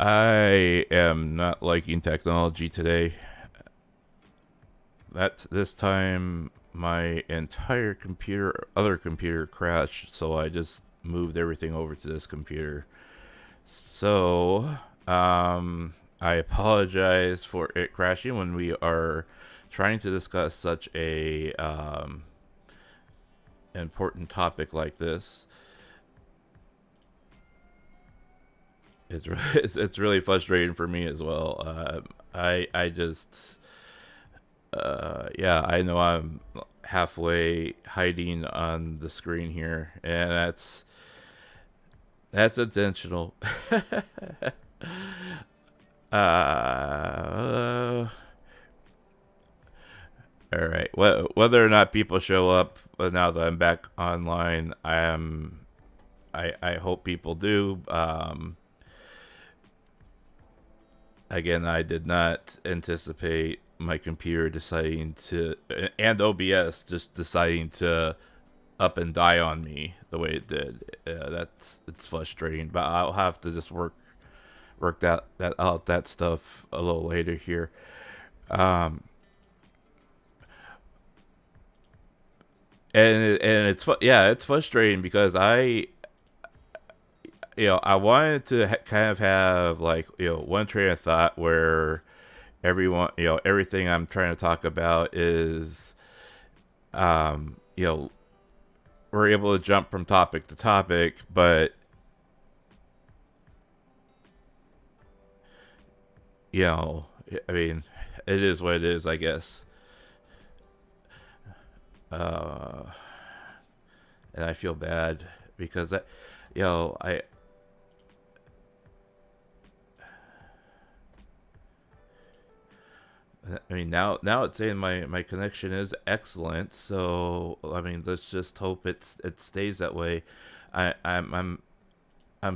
I am not liking technology today. This time my entire other computer crashed, so I just moved everything over to this computer. So, I apologize for it crashing when we are trying to discuss such a important topic like this. It's really frustrating for me as well. I just yeah, I know I'm halfway hiding on the screen here, and that's intentional. All right. Whether or not people show up now that I'm back online, I hope people do. Again, I did not anticipate my computer deciding to, and OBS just deciding to up and die on me the way it did. It's frustrating, but I'll have to just work that stuff a little later here. And it's frustrating because I wanted to kind of have, like, one train of thought where everyone, everything I'm trying to talk about is, we're able to jump from topic to topic, but, I mean, it is what it is, I guess. And I feel bad because that, I mean, now it's saying my connection is excellent, so I mean, let's just hope it stays that way. I'm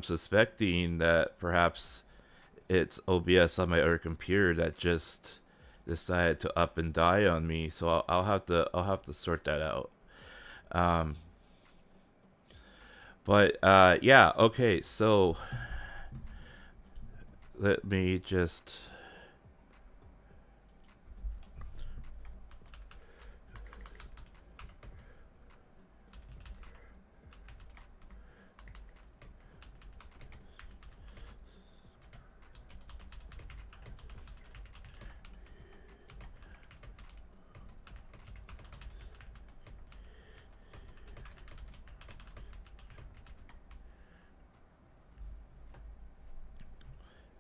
suspecting that perhaps it's OBS on my other computer that just decided to up and die on me, so I'll have to sort that out. But yeah, okay, so let me just.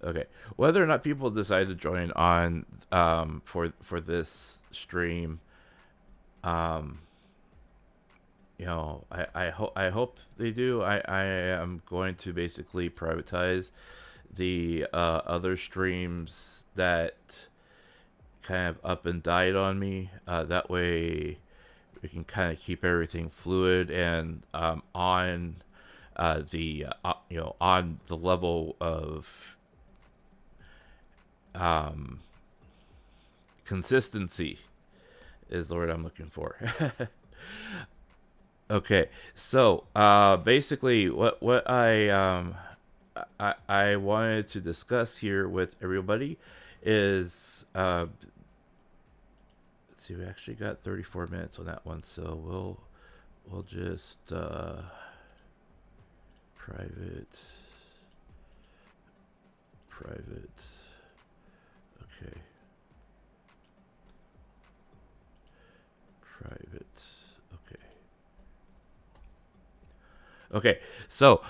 Okay, whether or not people decide to join on for this stream, um, I hope they do. I am going to basically privatize the other streams that kind of up and died on me. That way, we can kind of keep everything fluid and on on the level of consistency is the word I'm looking for. Okay, so basically what I wanted to discuss here with everybody is let's see, we actually got 34 minutes on that one, so we'll just private. Okay. Private. Okay. Okay. So,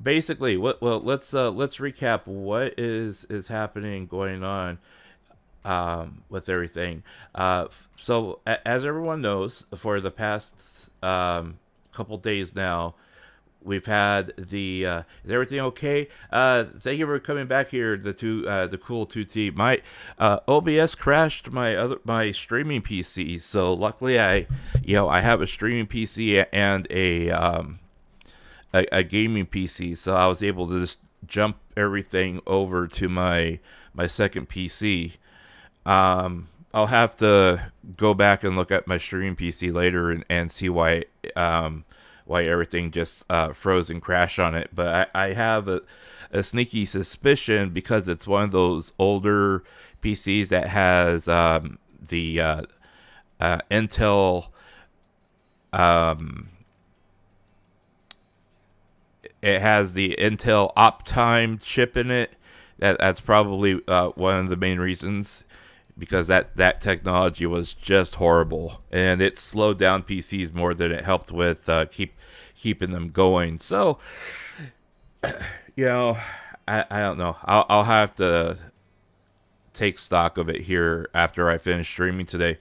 basically, let's recap what is happening, going on, with everything. So as everyone knows, for the past couple days now, we've had the is everything okay? Thank you for coming back here, the cool 2T. My OBS crashed my streaming PC, so luckily I have a streaming PC and a gaming PC, so I was able to just jump everything over to my second PC. I'll have to go back and look at my streaming PC later and see why why everything just froze and crashed on it. But I have a sneaky suspicion because it's one of those older PCs that has the Intel. It has the Intel Optime chip in it. That's probably one of the main reasons, because that technology was just horrible, and it slowed down PCs more than it helped with keeping them going. So, you know, I don't know. I'll have to take stock of it here after I finish streaming today.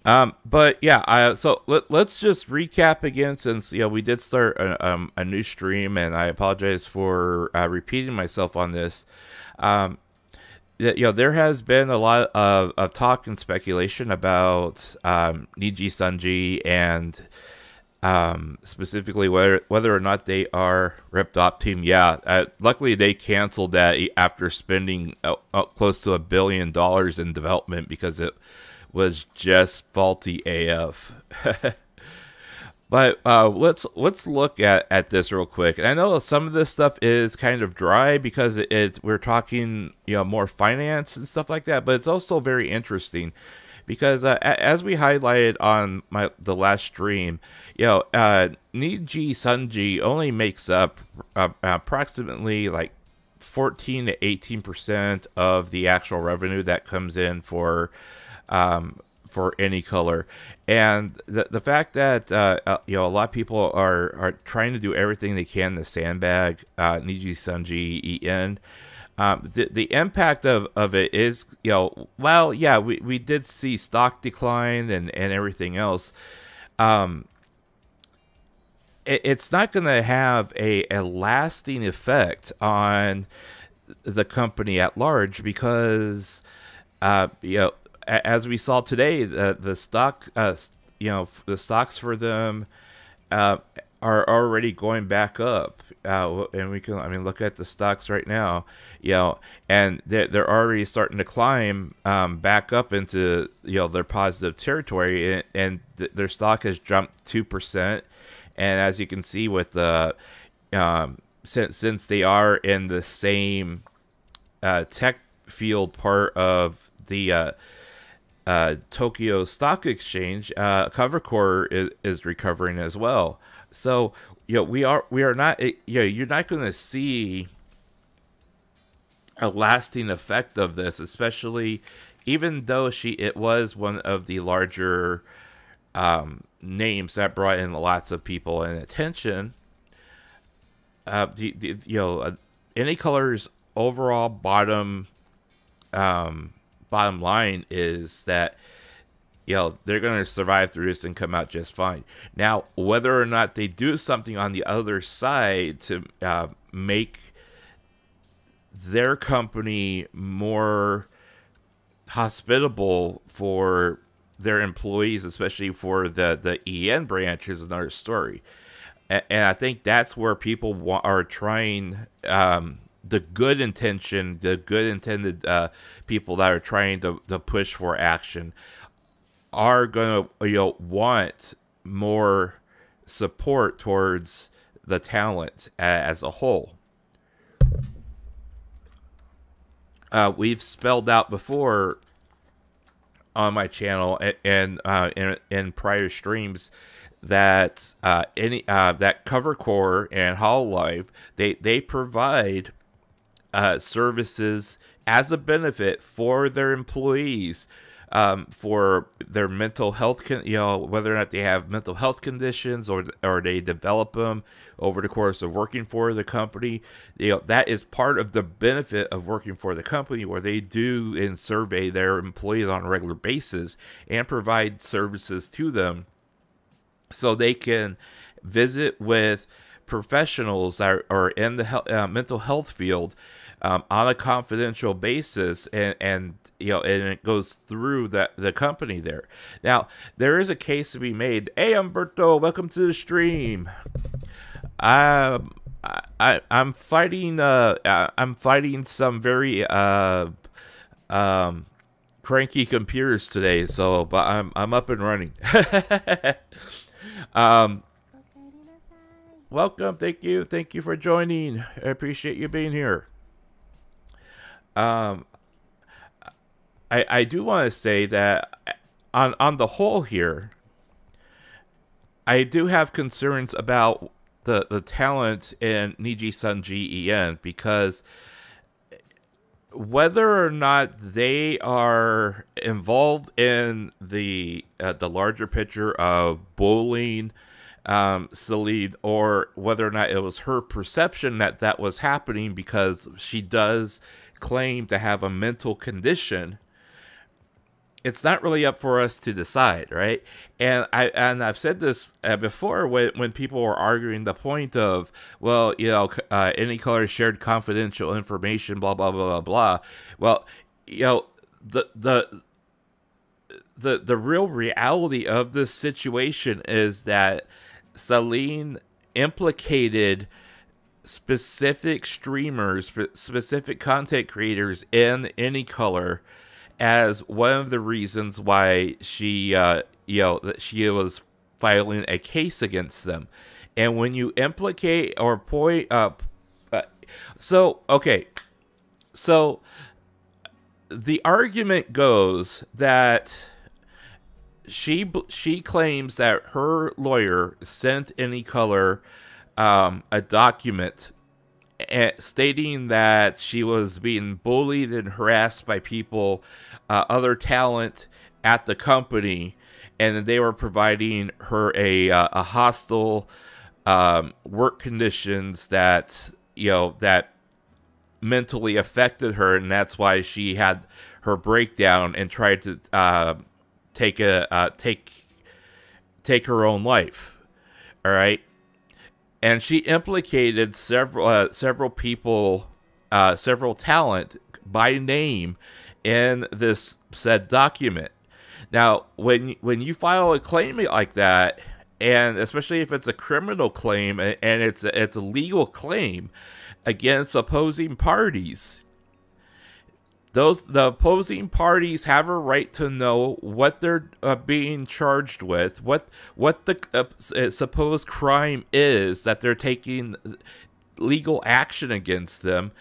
But yeah, so let's just recap again, since we did start a new stream, and I apologize for repeating myself on this. There has been a lot of talk and speculation about Nijisanji and specifically whether or not they are ripped off team. Yeah, luckily they canceled that after spending close to $1 billion in development, because it was just faulty AF. But let's look at this real quick. And I know some of this stuff is kind of dry because we're talking more finance and stuff like that, but it's also very interesting because as we highlighted on the last stream, Nijisanji only makes up approximately like 14 to 18% of the actual revenue that comes in for AnyColor. And the fact that a lot of people are trying to do everything they can to sandbag Nijisanji EN, the impact of it is, we did see stock decline and everything else. It's not going to have a lasting effect on the company at large, because as we saw today, the stock, the stocks for them are already going back up, and we can, look at the stocks right now, and they're already starting to climb back up into their positive territory, and their stock has jumped 2%, and as you can see with the since they are in the same tech field part of the Tokyo Stock Exchange, Covercore is recovering as well. So we are not, you're not going to see a lasting effect of this, especially even though it was one of the larger names that brought in lots of people and attention. AnyColor's overall bottom line is that they're going to survive through this and come out just fine. Now, whether or not they do something on the other side to make their company more hospitable for their employees, especially for the EN branch, is another story. And I think that's where people are trying, the good intended people that are trying to push for action are going to want more support towards the talent as a whole. We've spelled out before on my channel and in prior streams that that Covercore and Hololive, they provide services as a benefit for their employees, for their mental health, whether or not they have mental health conditions or they develop them over the course of working for the company. That is part of the benefit of working for the company, where they do and survey their employees on a regular basis and provide services to them so they can visit with professionals that are in the mental health field on a confidential basis, and it goes through the company there. Now, there is a case to be made. Hey, Umberto, welcome to the stream. I'm fighting some very cranky computers today, but I'm up and running. welcome. Thank you. Thank you for joining. I appreciate you being here. Um, I do want to say that on the whole here, I do have concerns about the talent in Nijisanji EN, because whether or not they are involved in the larger picture of bullying Selen, or whether or not it was her perception that that was happening, because she does claim to have a mental condition, it's not really up for us to decide, right? And I've said this before, when people were arguing the point of, well, you know, AnyColor shared confidential information, blah blah blah blah blah. Well, you know, the real reality of this situation is that Selen implicated specific streamers, specific content creators in AnyColor as one of the reasons why she, that she was filing a case against them. And when you implicate or point up, okay, so the argument goes that she claims that her lawyer sent AnyColor a document stating that she was being bullied and harassed by people, other talent at the company, and they were providing her a hostile work conditions that, you know, that mentally affected her, and that's why she had her breakdown and tried to take her own life. All right. And she implicated several people, several talent by name in this said document. Now, when you file a claim like that, and especially if it's a criminal claim and it's a legal claim against opposing parties, the opposing parties have a right to know what they're being charged with, what the supposed crime is that they're taking legal action against them,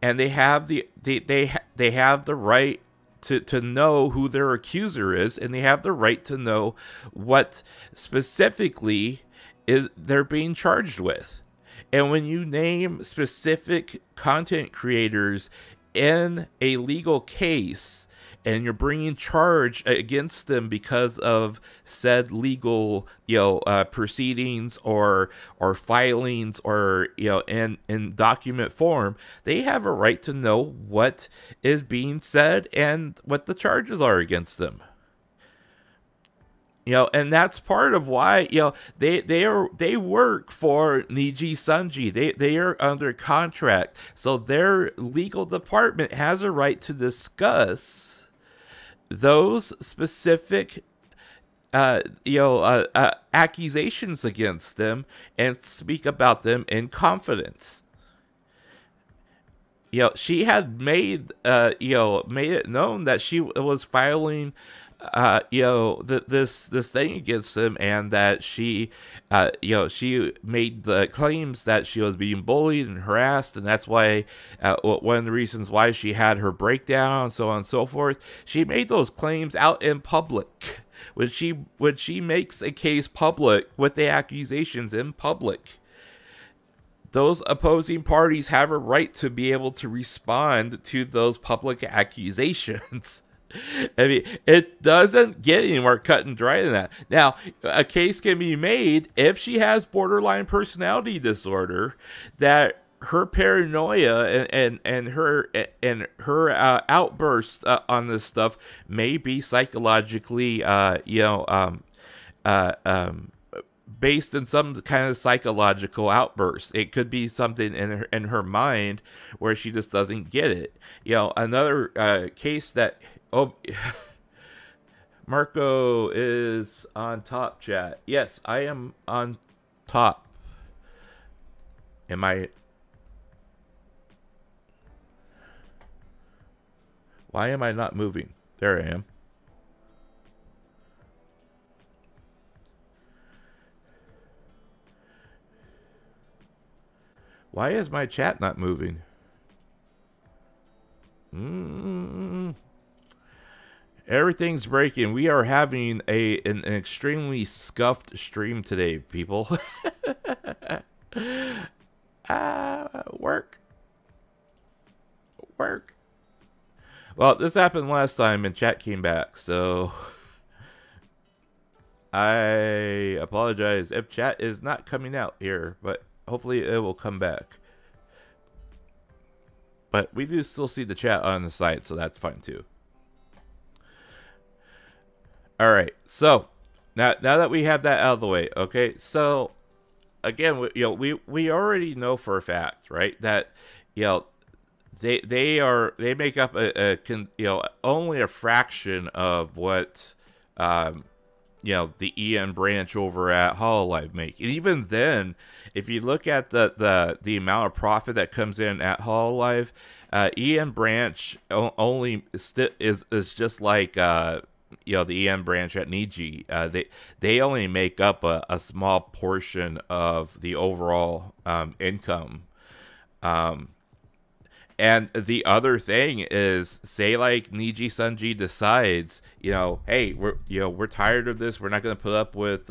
and they have they have the right to know who their accuser is, and they have the right to know what specifically is they're being charged with. And when you name specific content creators in a legal case, and you're bringing charge against them because of said legal, proceedings or filings, or, in document form, they have a right to know what is being said and what the charges are against them. And that's part of why, they work for Nijisanji. They are under contract, so their legal department has a right to discuss those specific accusations against them and speak about them in confidence. She had made it known that she was filing this thing against them, and that she made the claims that she was being bullied and harassed, and that's why one of the reasons why she had her breakdown, and so on and so forth. She made those claims out in public. When she makes a case public with the accusations in public, those opposing parties have a right to be able to respond to those public accusations. I mean, it doesn't get any more cut and dry than that. Now, a case can be made if she has borderline personality disorder, that her paranoia and her outbursts on this stuff may be psychologically, based in some kind of psychological outburst. It could be something in her mind where she just doesn't get it. Another case that. Oh, Marko is on top, chat. Yes, I am on top. Am I? Why am I not moving? There I am. Why is my chat not moving? Everything's breaking. We are having an extremely scuffed stream today, people. Work. Well, this happened last time and chat came back, so I apologize if chat is not coming out here, but hopefully it will come back. But we do still see the chat on the site, so that's fine too. All right, so now that we have that out of the way, okay. So again, we already know for a fact, right, that they make up only a fraction of what the EN branch over at Hololive make. And even then, if you look at the amount of profit that comes in at Hololive, EN branch only is just like the EN branch at Niji. They only make up a small portion of the overall income. And the other thing is, say like Nijisanji decides, hey, we're tired of this. We're not going to put up with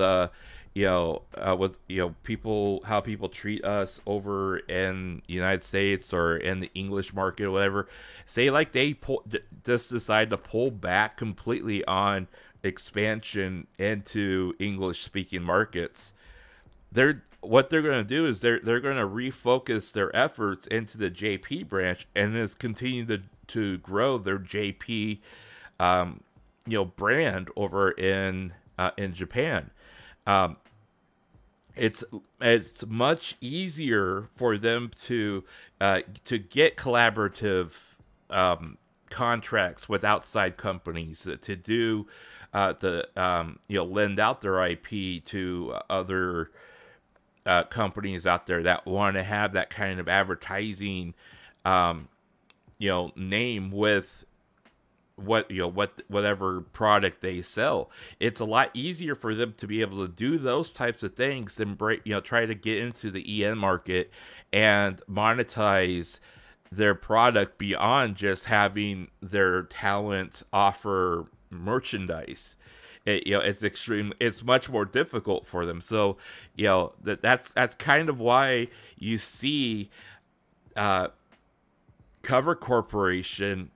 people, how people treat us over in the United States or in the English market or whatever. Say like they just decide to pull back completely on expansion into English speaking markets. What they're going to do is they're going to refocus their efforts into the JP branch and just continue to grow their JP brand over in Japan. It's much easier for them to get collaborative contracts with outside companies to do lend out their IP to other companies out there that want to have that kind of advertising name with whatever product they sell. It's a lot easier for them to be able to do those types of things than try to get into the EN market and monetize their product beyond just having their talent offer merchandise. It's much more difficult for them. So that's kind of why you see Cover Corporation,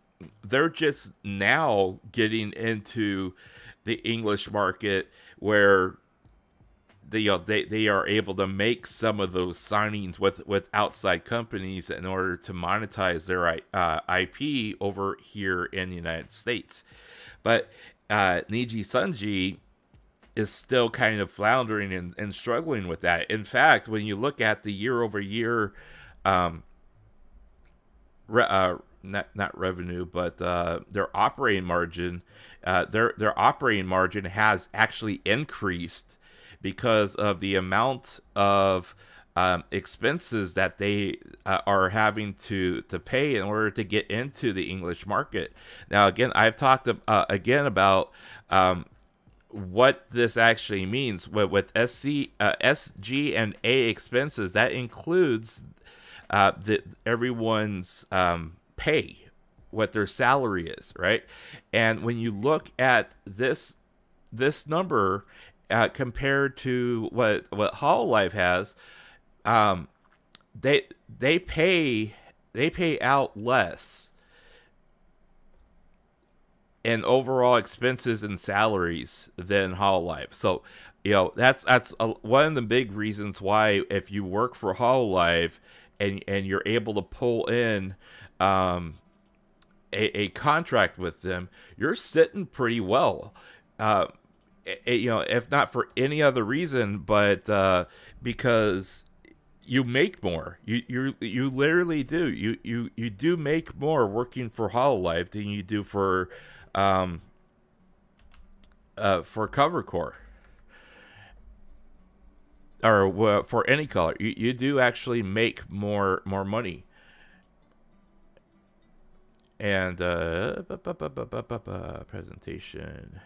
they're just now getting into the English market where they are able to make some of those signings with outside companies in order to monetize their IP over here in the United States. But Nijisanji is still kind of floundering and struggling with that. In fact, when you look at the year-over-year, not revenue, but their operating margin, their operating margin has actually increased because of the amount of expenses that they are having to pay in order to get into the English market. Now, again, I've talked again about what this actually means with SG and A expenses. That includes everyone's pay, what their salary is, right? And when you look at this number compared to what Hololive has, they pay out less in overall expenses and salaries than Hololive. So that's one of the big reasons why, if you work for Hololive and you're able to pull in a contract with them, you're sitting pretty well. If not for any other reason, but because you make more. You literally do. You do make more working for Hololive than you do for CoverCore or for AnyColor. You do actually make more money. And presentation.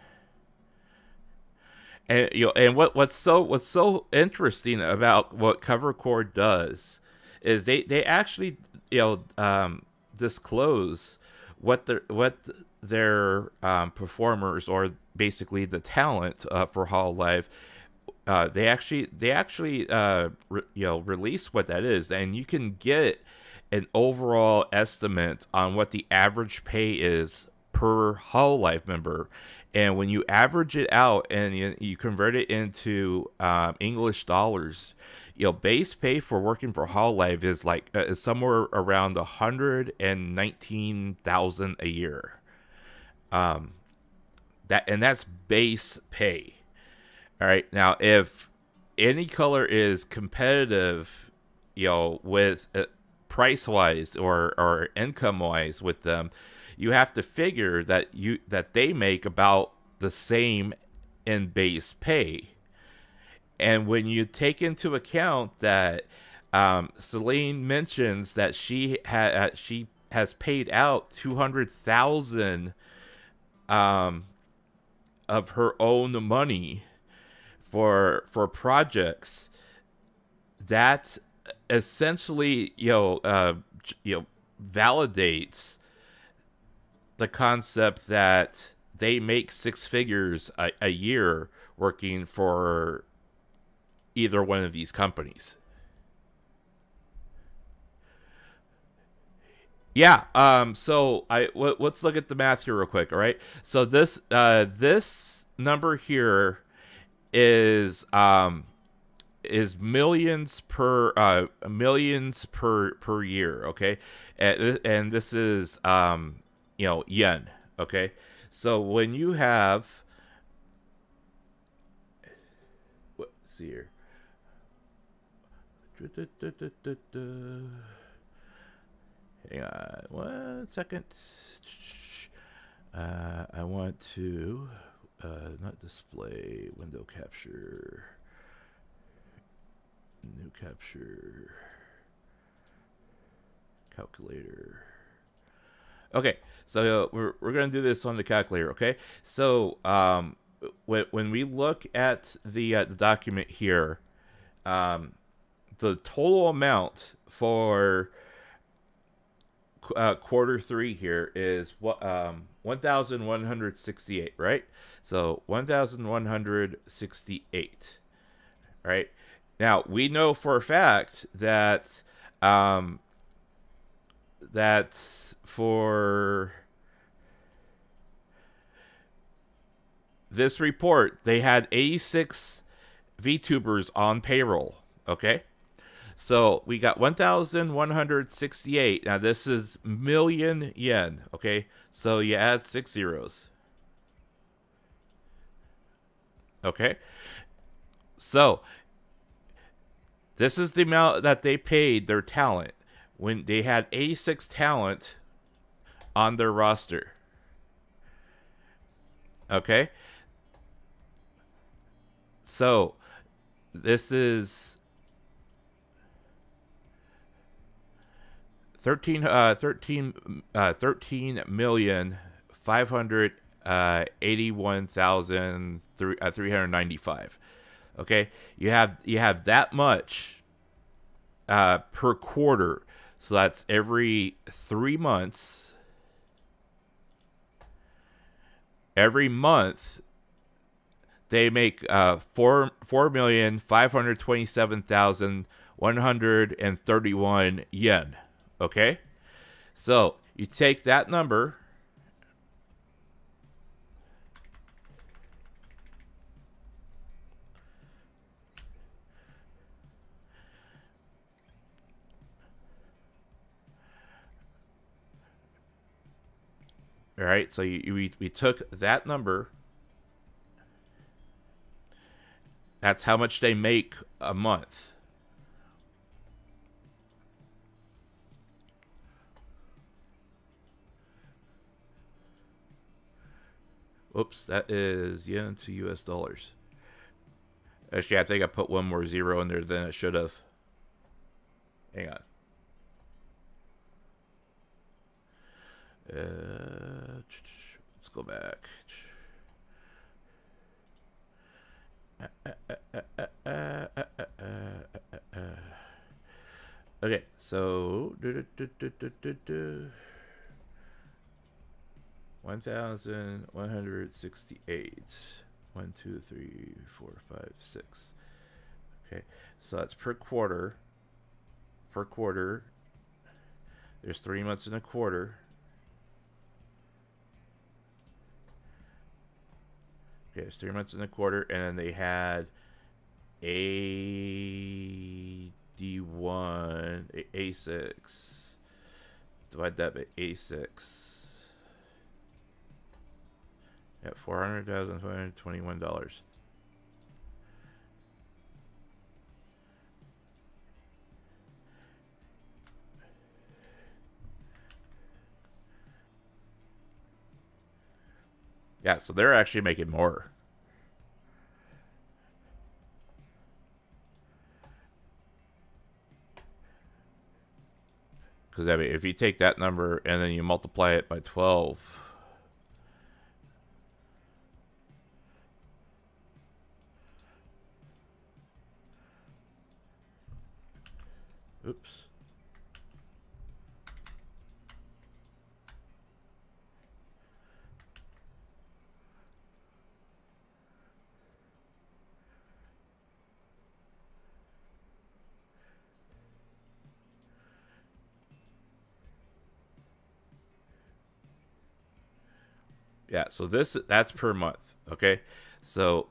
And what's so interesting about what CoverCore does is they actually disclose what their performers, or basically the talent for Hololive. They actually release what that is, and you can get an overall estimate on what the average pay is per Hololive member. And when you average it out and you convert it into English dollars, base pay for working for Hololive is like is somewhere around 119,000 a year. That's base pay. All right. Now, if AnyColor is competitive, with price wise or income wise with them, you have to figure that they make about the same in base pay. And when you take into account that Selen mentions that she has paid out 200,000 of her own money for projects, that essentially validates the concept that they make six figures a year working for either one of these companies. Yeah. So let's look at the math here real quick. All right. So this number here is millions per year. Okay. And this is yen. Okay. So when you have, let's see here. Hang on 1 second. I want to not display window capture, new capture, calculator. Okay, so we're gonna do this on the calculator. Okay, so when we look at the document here, the total amount for quarter 3 here is 1,168, right? So 1,168, right? Now we know for a fact that for this report they had 86 VTubers on payroll. Okay. So we got 1,168. Now this is million yen. Okay, so you add 6 zeros. Okay, so this is the amount that they paid their talent when they had 86 talent on their roster. Okay, so this is 13,581,395. Okay, you have that much per quarter, so that's every 3 months. Every month they make 4,527,131 yen. Okay, so you take that number, all right, so we took that number, that's how much they make a month. Oops, that is yen to US dollars. Actually, I think I put one more zero in there than I should have. Hang on. Let's go back. Okay, so 1,168. 1, 2, 3, 4, 5, 6. Okay, so that's per quarter. Per quarter, there's 3 months in a quarter. Okay, there's 3 months in a quarter, and then they had A1, A6. Divide that by A6. At $400,521. Yeah, so they're actually making more. Because I mean, if you take that number and then you multiply it by 12, oops. Yeah, so that's per month. Okay, so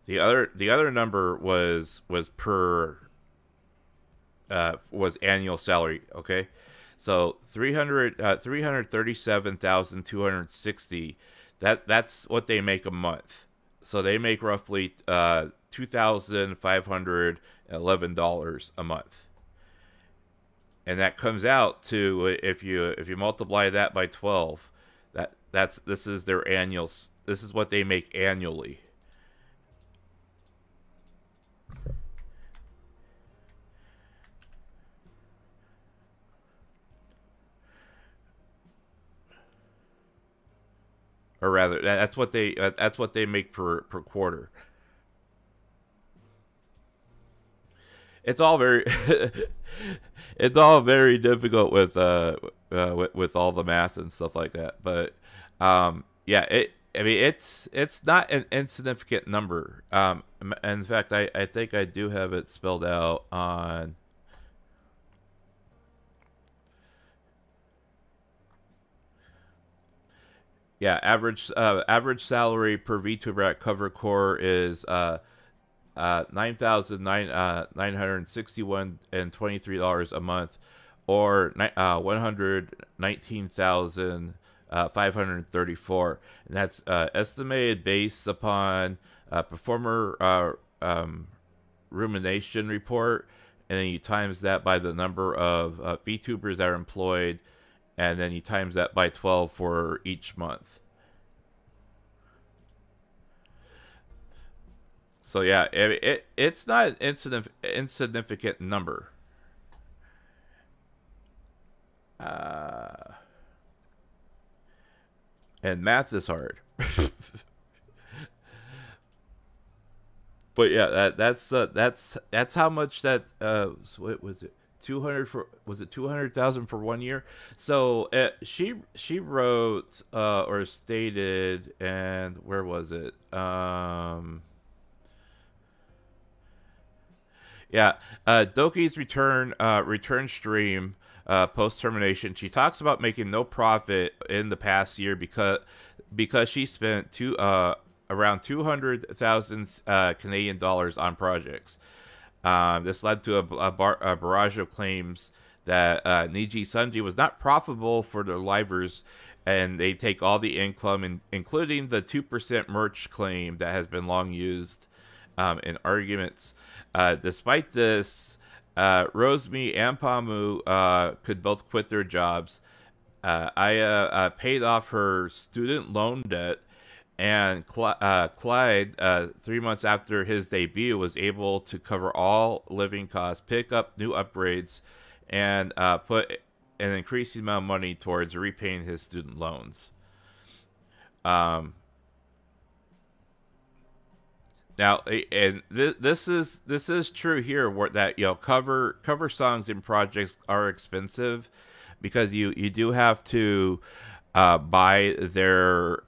the other number was per was annual salary. Okay, so 337,260. That's what they make a month. So they make roughly $2,511 a month. And that comes out to, if you multiply that by 12, this is their annual. This is what they make annually. Or rather, that's what they make per quarter. It's all very it's all very difficult with all the math and stuff like that. But yeah, I mean, it's not an insignificant number. In fact, I think I do have it spelled out on. Yeah, average salary per VTuber at Cover Core is 9,961 and $23 a month, or 119,534, and that's estimated based upon performer remuneration report, and then you times that by the number of VTubers that are employed, and then you times that by 12 for each month. So yeah, it's not an insignificant number. And math is hard. But yeah, that's how much that what was it? 200,000 for 1 year? So she wrote or stated, and where was it? Yeah, Doki's return stream post termination. She talks about making no profit in the past year because she spent around 200,000 Canadian dollars on projects. This led to a barrage of claims that Nijisanji was not profitable for their livers, and they take all the income, including the 2% merch claim that has been long used in arguments. Despite this, Rosemi and Pamu could both quit their jobs. Aya paid off her student loan debt, and Clyde, 3 months after his debut, was able to cover all living costs, pick up new upgrades, and put an increasing amount of money towards repaying his student loans. Now, and this is true here, where that, you know, cover songs and projects are expensive, because you do have to buy their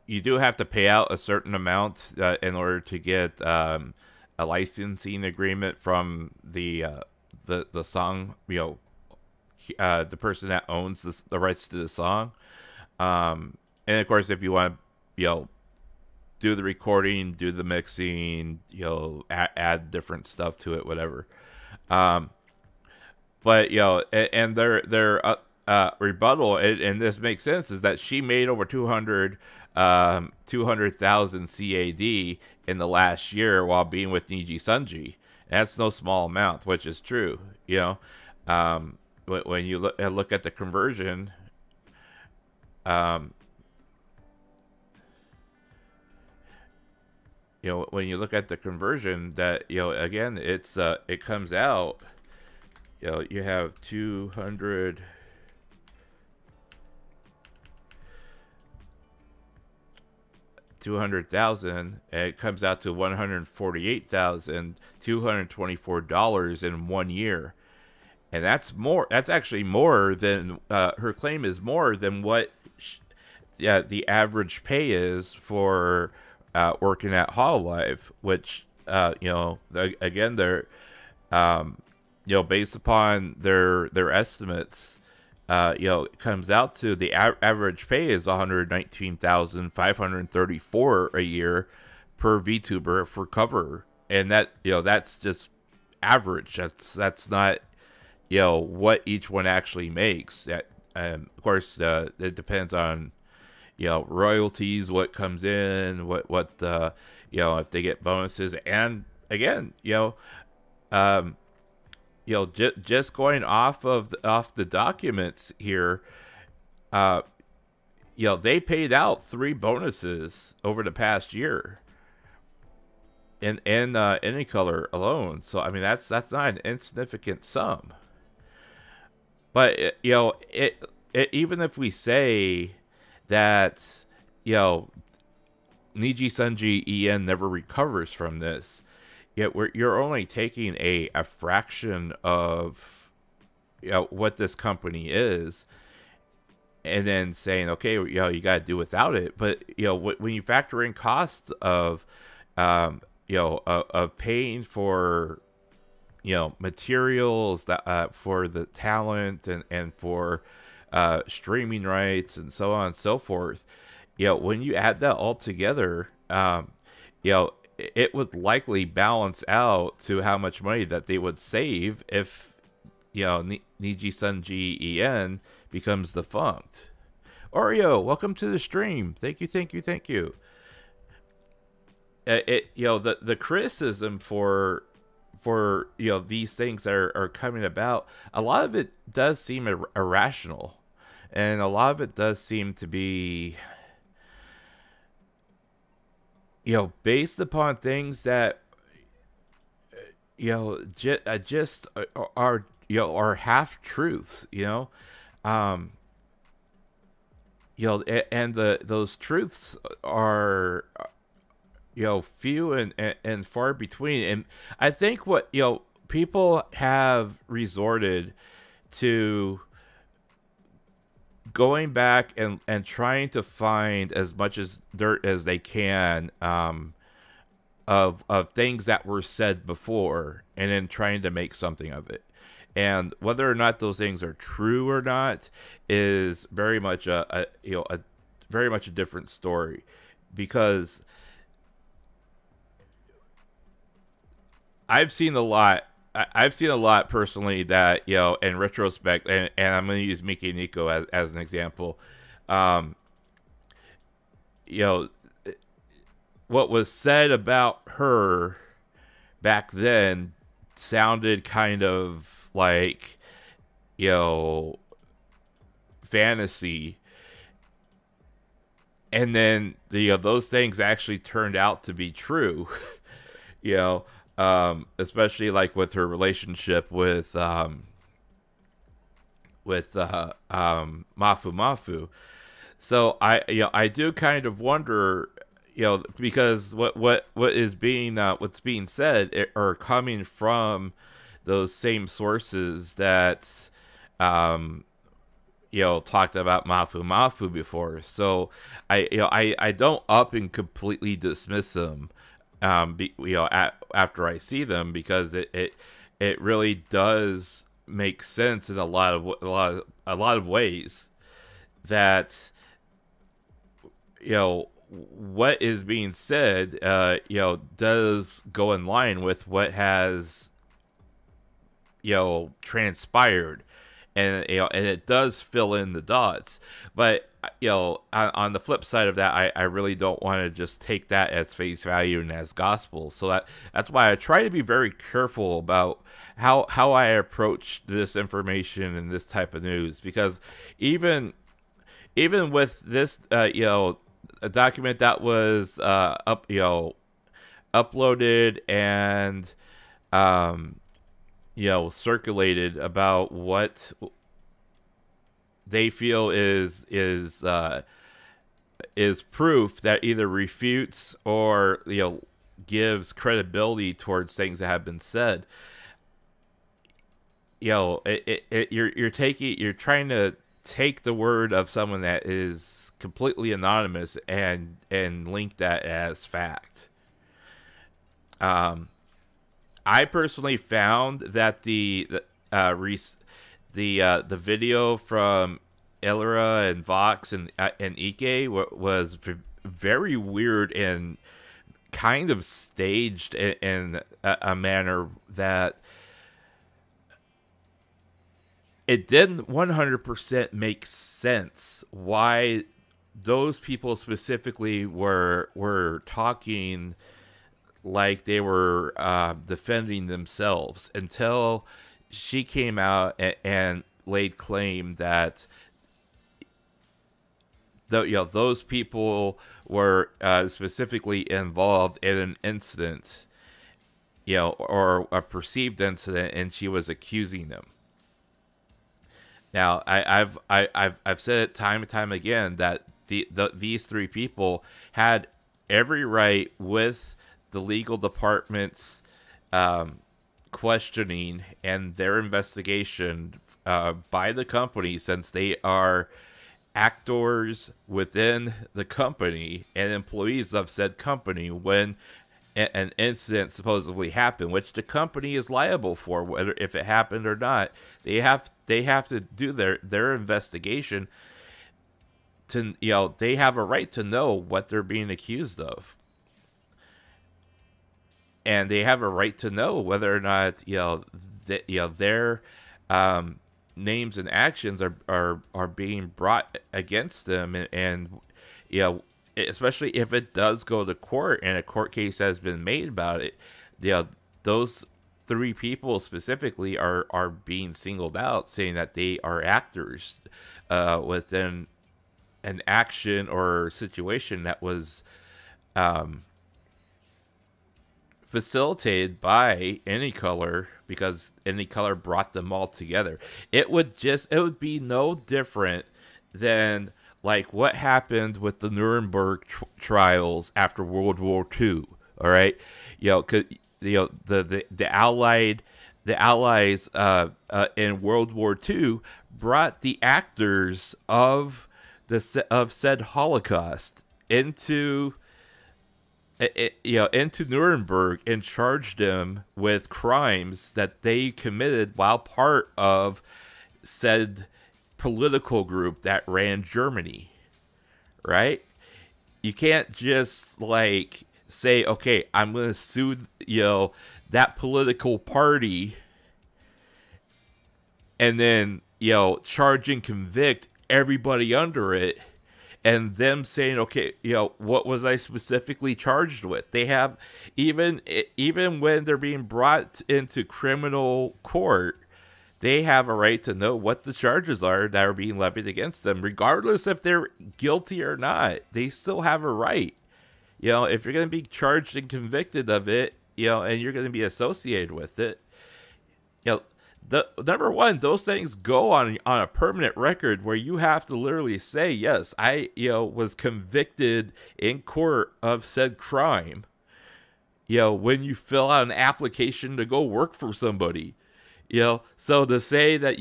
you do have to pay out a certain amount in order to get a licensing agreement from the song, you know, the person that owns the rights to the song. And of course, if you want to, you know, do the recording, do the mixing, you know, add different stuff to it, whatever. But, you know, and their rebuttal, and this makes sense, is that she made over 200,000 CAD in the last year while being with Nijisanji. That's no small amount, which is true. You know, when you look at the conversion, you know, when you look at the conversion, that, you know, again, it's it comes out, you know, you have 200,000, and it comes out to $148,224 in 1 year. And that's more, that's actually more than, her claim is more than what the average pay is for working at Hololive, which, you know, again, they're, you know, based upon their estimates, you know, it comes out to the average pay is $119,534 a year per VTuber for cover, and that, you know, that's just average. That's not, you know, what each one actually makes. That, of course, it depends on, you know, royalties, what comes in, what you know, if they get bonuses, and again, you know, just going off the documents here, you know, they paid out 3 bonuses over the past year in AnyColor alone. So I mean, that's not an insignificant sum. But you know, it even if we say that, you know, Nijisanji EN never recovers from this, yet you're only taking a fraction of, you know, what this company is, and then saying, okay, you know, you got to do without it. But, you know, when you factor in costs of, you know, of paying for, you know, materials, that for the talent, and for streaming rights, and so on and so forth, you know, when you add that all together, you know, it would likely balance out to how much money that they would save if, you know, Nijisanji EN becomes defunct. Oreo, welcome to the stream. Thank you, thank you, thank you. You know, the criticism for, you know, these things are coming about, a lot of it does seem irrational, and a lot of it does seem to be, you know, based upon things that, you know, just are, you know, are half truths, you know, you know, and those truths are, you know, few and far between. And I think what, you know, people have resorted to going back and trying to find as much as dirt as they can, of things that were said before, and then trying to make something of it. And whether or not those things are true or not is very much a very much a different story, because I've seen a lot personally that, you know, in retrospect, and I'm going to use Miki Nico as an example. You know, what was said about her back then sounded kind of like, you know, fantasy. And then, you know, those things actually turned out to be true, you know. Especially like with her relationship with Mafu Mafu. So I do kind of wonder, because what is being what's being said are coming from those same sources that talked about Mafu before. So I don't up and completely dismiss them, after I see them, because it really does make sense in a lot of ways that what is being said does go in line with what has transpired, and and it does fill in the dots. But on the flip side of that, I really don't want to just take that as face value and as gospel. So that's why I try to be very careful about how I approach this information and this type of news, because even with this a document that was uploaded and circulated about what they feel is proof that either refutes or gives credibility towards things that have been said. You're trying to take the word of someone that is completely anonymous and link that as fact. I personally found that the video from Illyra and Vox and Ike was very weird and kind of staged in a manner that it didn't 100% make sense why those people specifically were talking like they were defending themselves, until she came out and laid claim that those people were specifically involved in an incident, or a perceived incident, and she was accusing them. Now, I've said it time and time again that these three people had every right, with the legal department's questioning and their investigation by the company, since they are actors within the company and employees of said company, when an incident supposedly happened, which the company is liable for, whether if it happened or not. They have to do their investigation. To they have a right to know what they're being accused of, and they have a right to know whether or not their names and actions are being brought against them, and especially if it does go to court and a court case has been made about it. Those three people specifically are being singled out, saying that they are actors within an action or situation that was facilitated by AnyColor, because AnyColor brought them all together. It would be no different than like what happened with the Nuremberg trials after World War II. All right, the Allies in World War II brought the actors of said Holocaust into Nuremberg and charged them with crimes that they committed while part of said political group that ran Germany. Right? You can't just like say, okay, I'm going to sue that political party, and then charge and convict everybody under it, and them saying, okay, what was I specifically charged with? They have, even when they're being brought into criminal court, they have a right to know what the charges are that are being levied against them, regardless if they're guilty or not. They still have a right. If you're going to be charged and convicted of it, and you're going to be associated with it, the number one, those things go on a permanent record where you have to literally say, yes, I was convicted in court of said crime. When you fill out an application to go work for somebody, so to say that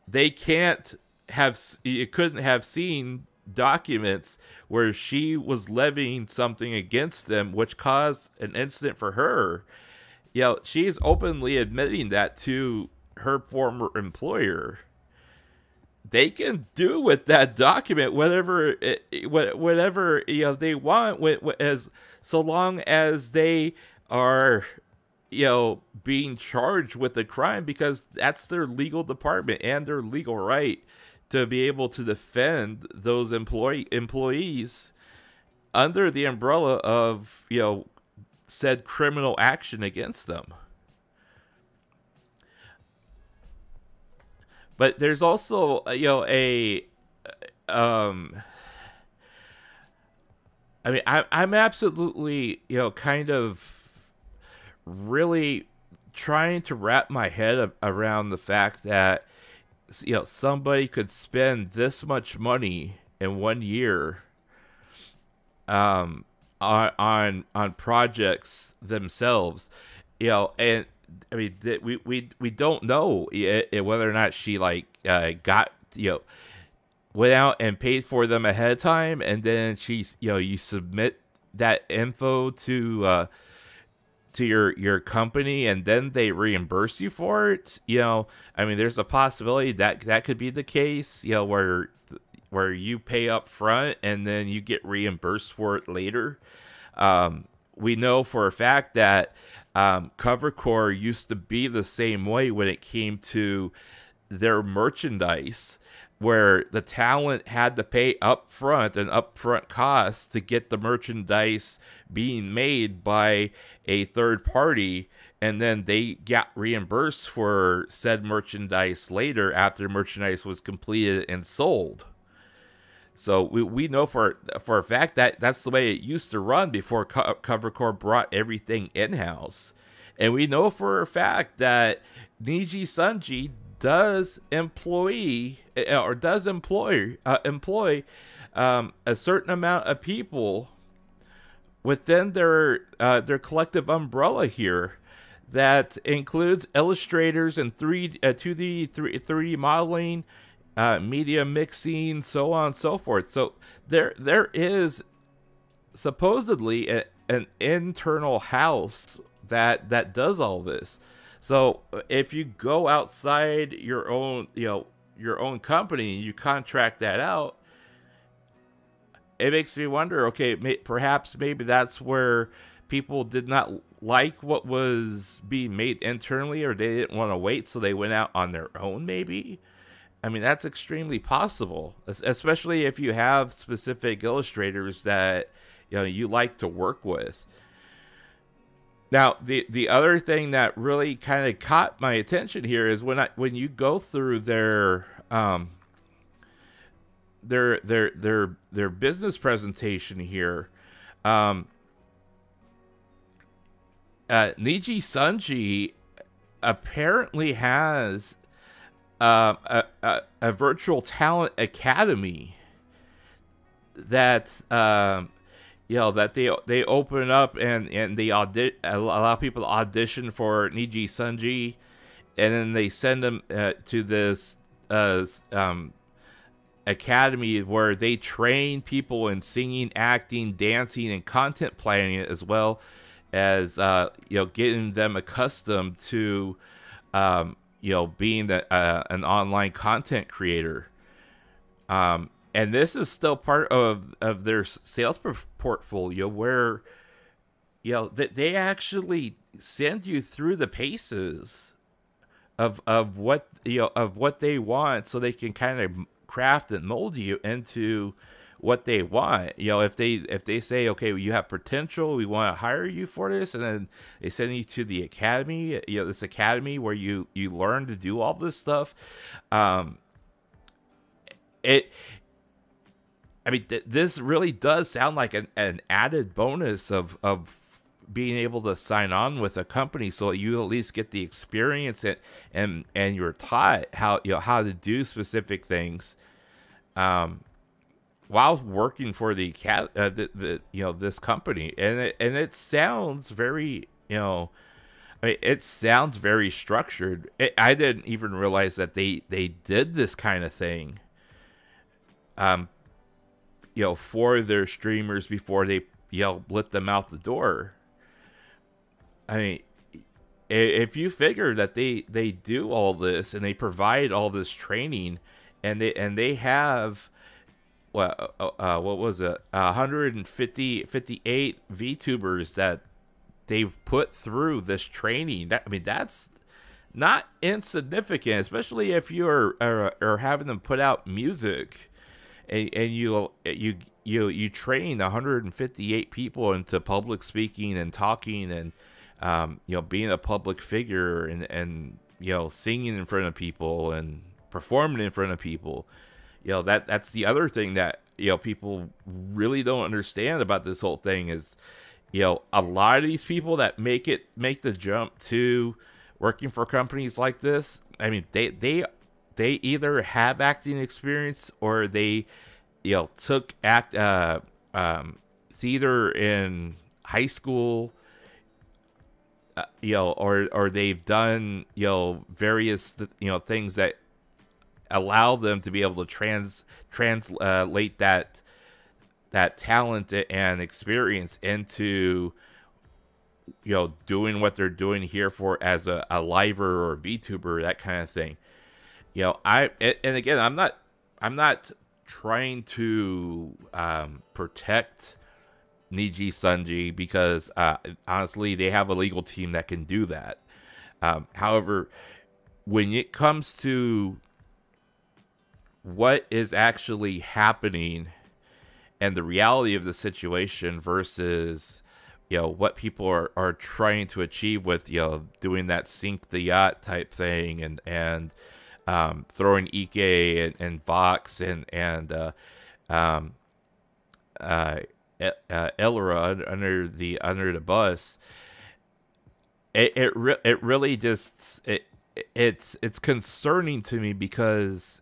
they can't have, you couldn't have seen documents where she was levying something against them, which caused an incident for her. She's openly admitting that to her former employer. They can do with that document whatever they want, as so long as they are being charged with a crime, because that's their legal department and their legal right to be able to defend those employees under the umbrella of said criminal action against them. But there's also I mean, I'm absolutely kind of really trying to wrap my head around the fact that somebody could spend this much money in 1 year on projects themselves, and I mean we don't know whether or not she got went out and paid for them ahead of time, and then she's you submit that info to your company, and then they reimburse you for it. I mean, there's a possibility that that could be the case, where you pay up front and then you get reimbursed for it later. We know for a fact that Covercore used to be the same way when it came to their merchandise, where the talent had to pay upfront an upfront cost to get the merchandise being made by a third party, and then they got reimbursed for said merchandise later after merchandise was completed and sold. So we know for a fact that that's the way it used to run before Covercore brought everything in-house. And we know for a fact that Nijisanji does employ a certain amount of people within their collective umbrella here, that includes illustrators and 2D modeling, media mixing, so on and so forth. So there is supposedly an internal house that does all this. So if you go outside your own company, you contract that out, it makes me wonder, okay, perhaps maybe that's where people did not like what was being made internally, or they didn't want to wait, so they went out on their own, maybe. I mean, that's extremely possible, especially if you have specific illustrators that you like to work with. Now, the other thing that really kind of caught my attention here is when you go through their business presentation here, Nijisanji apparently has a virtual talent academy that that they open up, and they allow people to audition for Nijisanji, and then they send them to this academy where they train people in singing, acting, dancing, and content planning, as well as getting them accustomed to being an online content creator. And this is still part of their sales portfolio, where that they actually send you through the paces of what they want, so they can kind of craft and mold you into what they want. If they say, okay, well, you have potential, we want to hire you for this, and then they send you to the academy, this academy where you learn to do all this stuff. I mean, this really does sound like an added bonus of being able to sign on with a company so you at least get the experience and you're taught how, how to do specific things, while working for this company. And it sounds very, I mean, it sounds very structured. I didn't even realize that they did this kind of thing, for their streamers before they, let them out the door. I mean, if you figure that they do all this and they provide all this training, and they have, what was it, 158 VTubers that they've put through this training. I mean, that's not insignificant, especially if you are having them put out music, and you train 158 people into public speaking and talking, and being a public figure, and singing in front of people and performing in front of people. That's the other thing that people really don't understand about this whole thing is, a lot of these people that make the jump to working for companies like this, I mean, they either have acting experience, or they took theater in high school, or they've done various things that allow them to be able to translate that talent and experience into doing what they're doing here for as a liver or VTuber, that kind of thing. And again, I'm not trying to protect Nijisanji, because honestly, they have a legal team that can do that. However, when it comes to what is actually happening and the reality of the situation versus what people are trying to achieve with doing that sink the yacht type thing, and throwing Ike and Vox and Elra under the bus, it really just it's concerning to me, because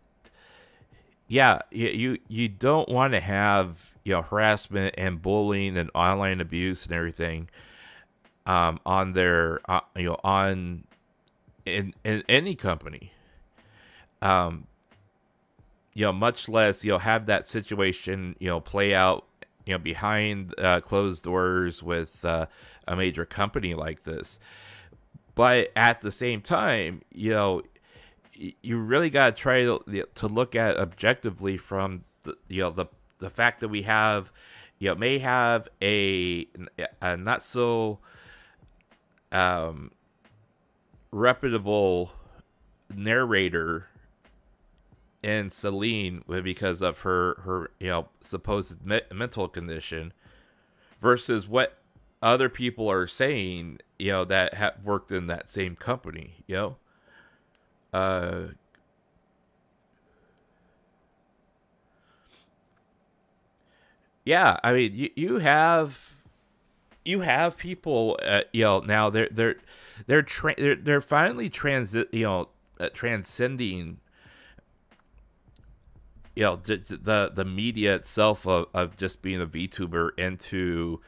you don't want to have harassment and bullying and online abuse and everything on their in any company, much less have that situation play out behind closed doors with a major company like this. But at the same time, you really got to try to look at objectively from the fact that we have may have a not so reputable narrator in Selen, because of her supposed mental condition, versus what other people are saying that have worked in that same company. Yeah, I mean, you have people, now they're finally transcending, the media itself of just being a VTuber into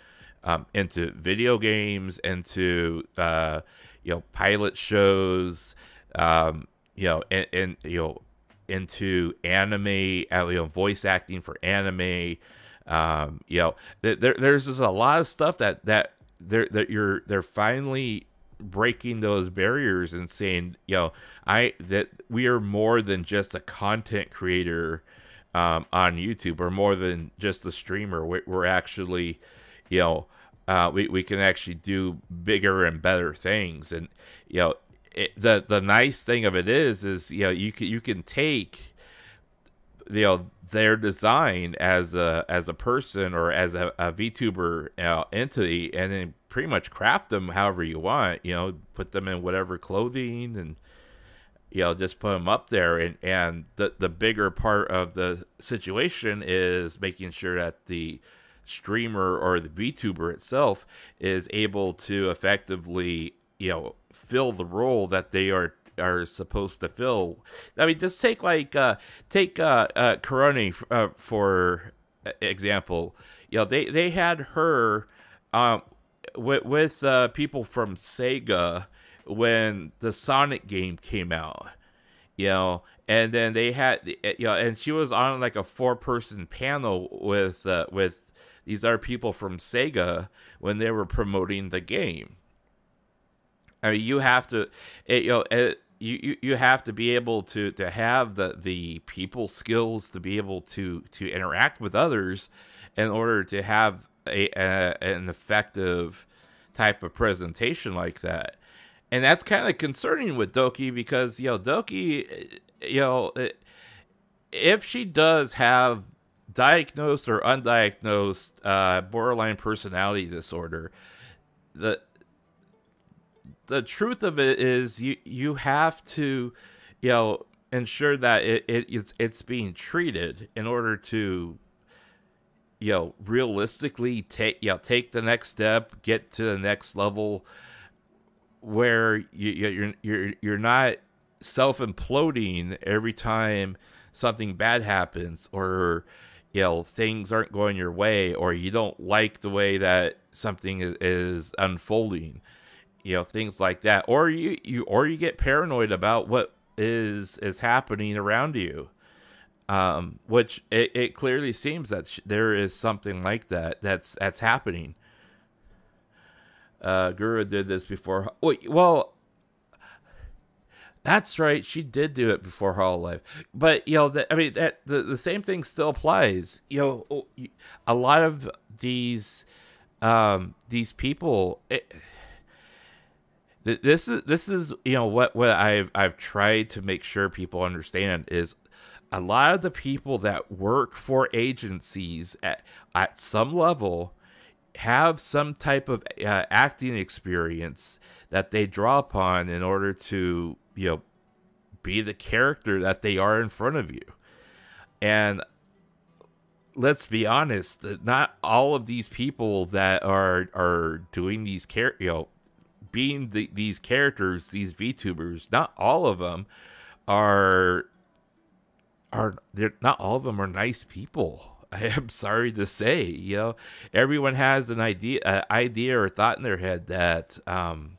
video games, into pilot shows, and into anime, voice acting for anime. There's just a lot of stuff that they're finally breaking those barriers and saying, that we are more than just a content creator on YouTube, or more than just a streamer. We're actually, we can actually do bigger and better things. And the nice thing of it is you can take their design as a person, or as a VTuber entity, and then pretty much craft them however you want. Put them in whatever clothing, and just put them up there. And the bigger part of the situation is making sure that the streamer or the VTuber itself is able to effectively, fill the role that they are supposed to fill. I mean, just take Coroni for example. They had her with people from Sega when the Sonic game came out. And then they had, and she was on like a 4-person panel with these other people from Sega when they were promoting the game. I mean, you have to, you have to be able to have the people skills to be able to interact with others in order to have an effective type of presentation like that. And that's kind of concerning with Doki because, Doki, if she does have diagnosed or undiagnosed borderline personality disorder, the truth of it is you have to, ensure that it's being treated in order to, realistically take the next step, get to the next level, where you're not self-imploding every time something bad happens, or things aren't going your way, or you don't like the way that something is unfolding, things like that, or you get paranoid about what is happening around you, which it clearly seems that there is something like that's happening. Guru did this before. Well, that's right. She did do it before Hololive. But, the same thing still applies. A lot of these people, this is what I've tried to make sure people understand is a lot of the people that work for agencies at some level have some type of acting experience that they draw upon in order to, be the character that they are in front of you. And let's be honest, not all of these people that are doing these being these characters, these VTubers, not all of them are not all of them are nice people. I am sorry to say, everyone has an idea or thought in their head that every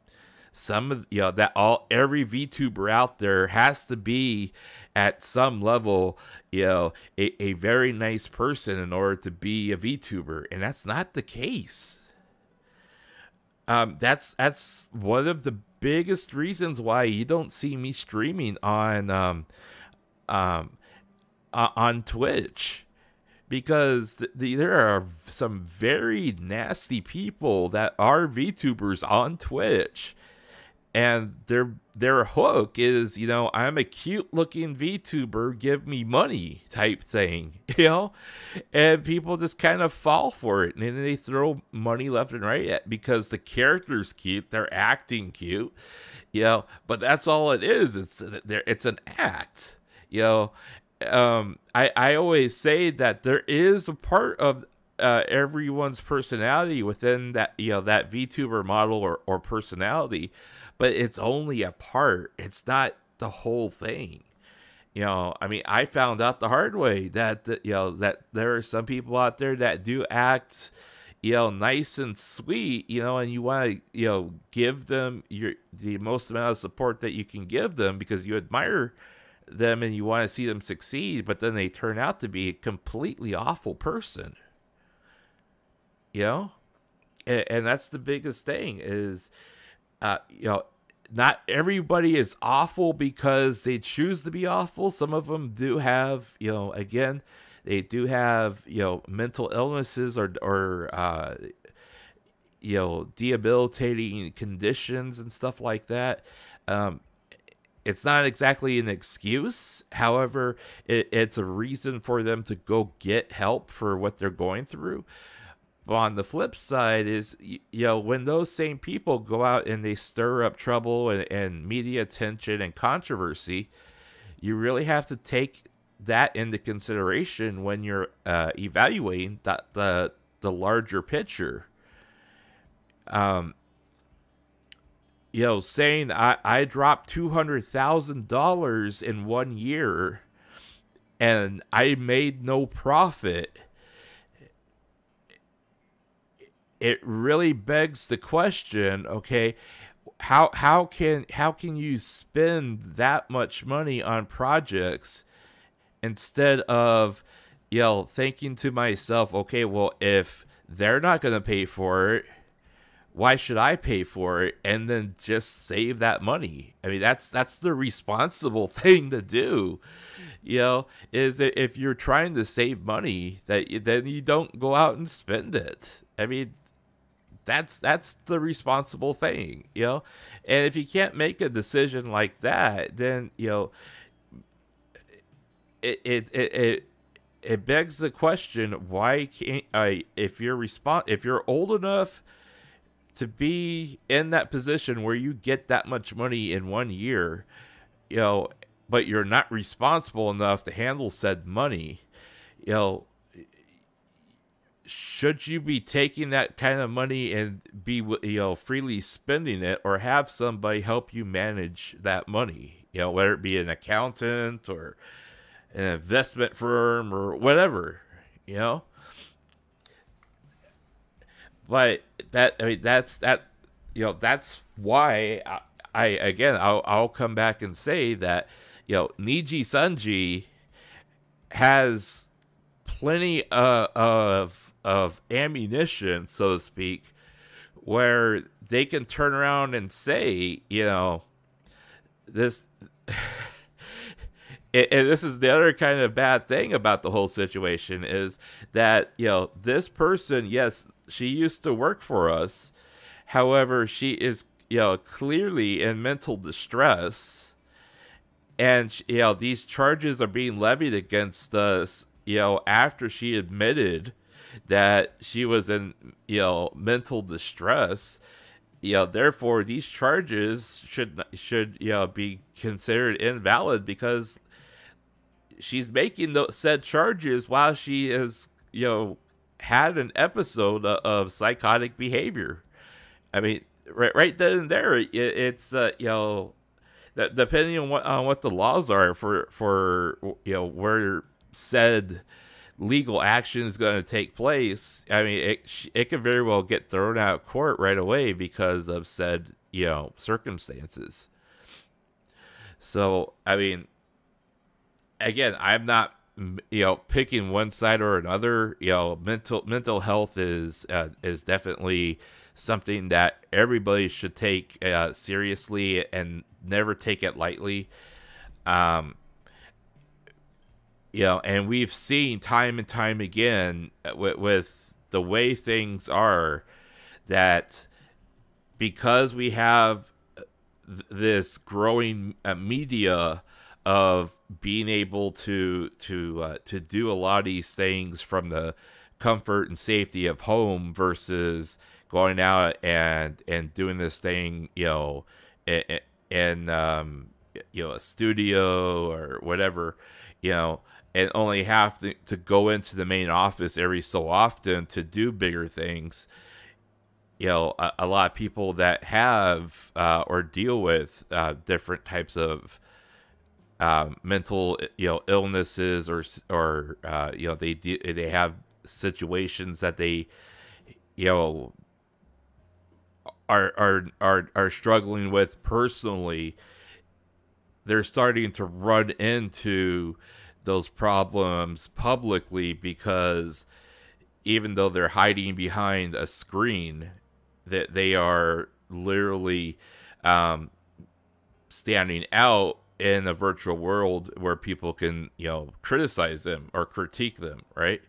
VTuber out there has to be at some level, a very nice person in order to be a VTuber, and that's not the case. That's one of the biggest reasons why you don't see me streaming on Twitch. Because there are some very nasty people that are VTubers on Twitch, and their hook is, I'm a cute looking VTuber, give me money type thing, and people just kind of fall for it, and then they throw money left and right at because the character's cute, they're acting cute, but that's all it is. It's an act, I always say that there is a part of everyone's personality within that that VTuber model or personality, but it's only a part. It's not the whole thing. I found out the hard way that that there are some people out there that do act nice and sweet, and you want to give them the most amount of support that you can give them because you admire them and you want to see them succeed, but then they turn out to be a completely awful person, and that's the biggest thing is not everybody is awful because they choose to be awful. Some of them do have again, they do have mental illnesses or debilitating conditions and stuff like that. It's not exactly an excuse. However, it's a reason for them to go get help for what they're going through. But on the flip side is, when those same people go out and they stir up trouble and media attention and controversy, you really have to take that into consideration when you're evaluating the the larger picture. You know, saying I dropped $200,000 in 1 year and I made no profit. It really begs the question, okay, how can you spend that much money on projects instead of, you know, thinking to myself, okay, well, if they're not going to pay for it, why should I pay for it, and then just save that money? I mean, that's the responsible thing to do, you know, is that if you're trying to save money, then you don't go out and spend it. I mean, that's the responsible thing, you know. And if you can't make a decision like that, then, you know, it begs the question, why can't I, if you're old enough to be in that position where you get that much money in 1 year, you know, but you're not responsible enough to handle said money, you know, should you be taking that kind of money and be, you know, freely spending it, or have somebody help you manage that money, you know, whether it be an accountant or an investment firm or whatever, you know? But that's you know, that's why I'll come back and say that, you know, Nijisanji has plenty of ammunition, so to speak, where they can turn around and say, you know, this. And this is the other kind of bad thing about the whole situation, is that, you know, this person, yes, she used to work for us. However, she is, you know, clearly in mental distress. And, you know, these charges are being levied against us, you know, after she admitted that she was in, you know, mental distress. You know, therefore, these charges should you know, be considered invalid, because she's making those said charges while she has, you know, had an episode of psychotic behavior. I mean, right then and there, it's you know, that depending on what the laws are for you know, where said legal action is going to take place. I mean, it could very well get thrown out of court right away because of said, you know, circumstances. So, I mean, again, I'm not, you know, picking one side or another. You know, mental health is definitely something that everybody should take seriously and never take it lightly. You know, and we've seen time and time again with the way things are, that because we have this growing media of being able to do a lot of these things from the comfort and safety of home versus going out and doing this thing, you know, in you know, a studio or whatever, you know, and only have to go into the main office every so often to do bigger things. You know, a lot of people that have or deal with different types of mental, you know, illnesses, or you know, they have situations that they, you know, are struggling with personally. They're starting to run into those problems publicly, because even though they're hiding behind a screen, that they are literally standing out in a virtual world where people can, you know, criticize them or critique them, right?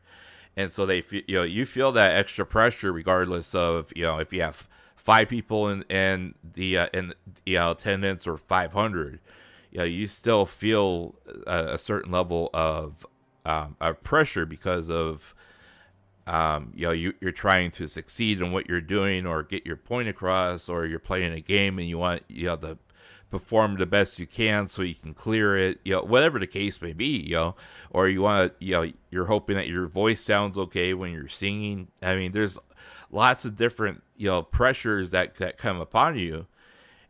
And so they feel, you know, you feel that extra pressure regardless of, you know, if you have 5 people in the you know, attendance or 500. You know, you still feel a certain level of pressure because of, you know, you're trying to succeed in what you're doing or get your point across, or you're playing a game and you want, you know, the perform the best you can so you can clear it, you know, whatever the case may be, you know, or you want to, you know, you're hoping that your voice sounds okay when you're singing. I mean, there's lots of different, you know, pressures that come upon you.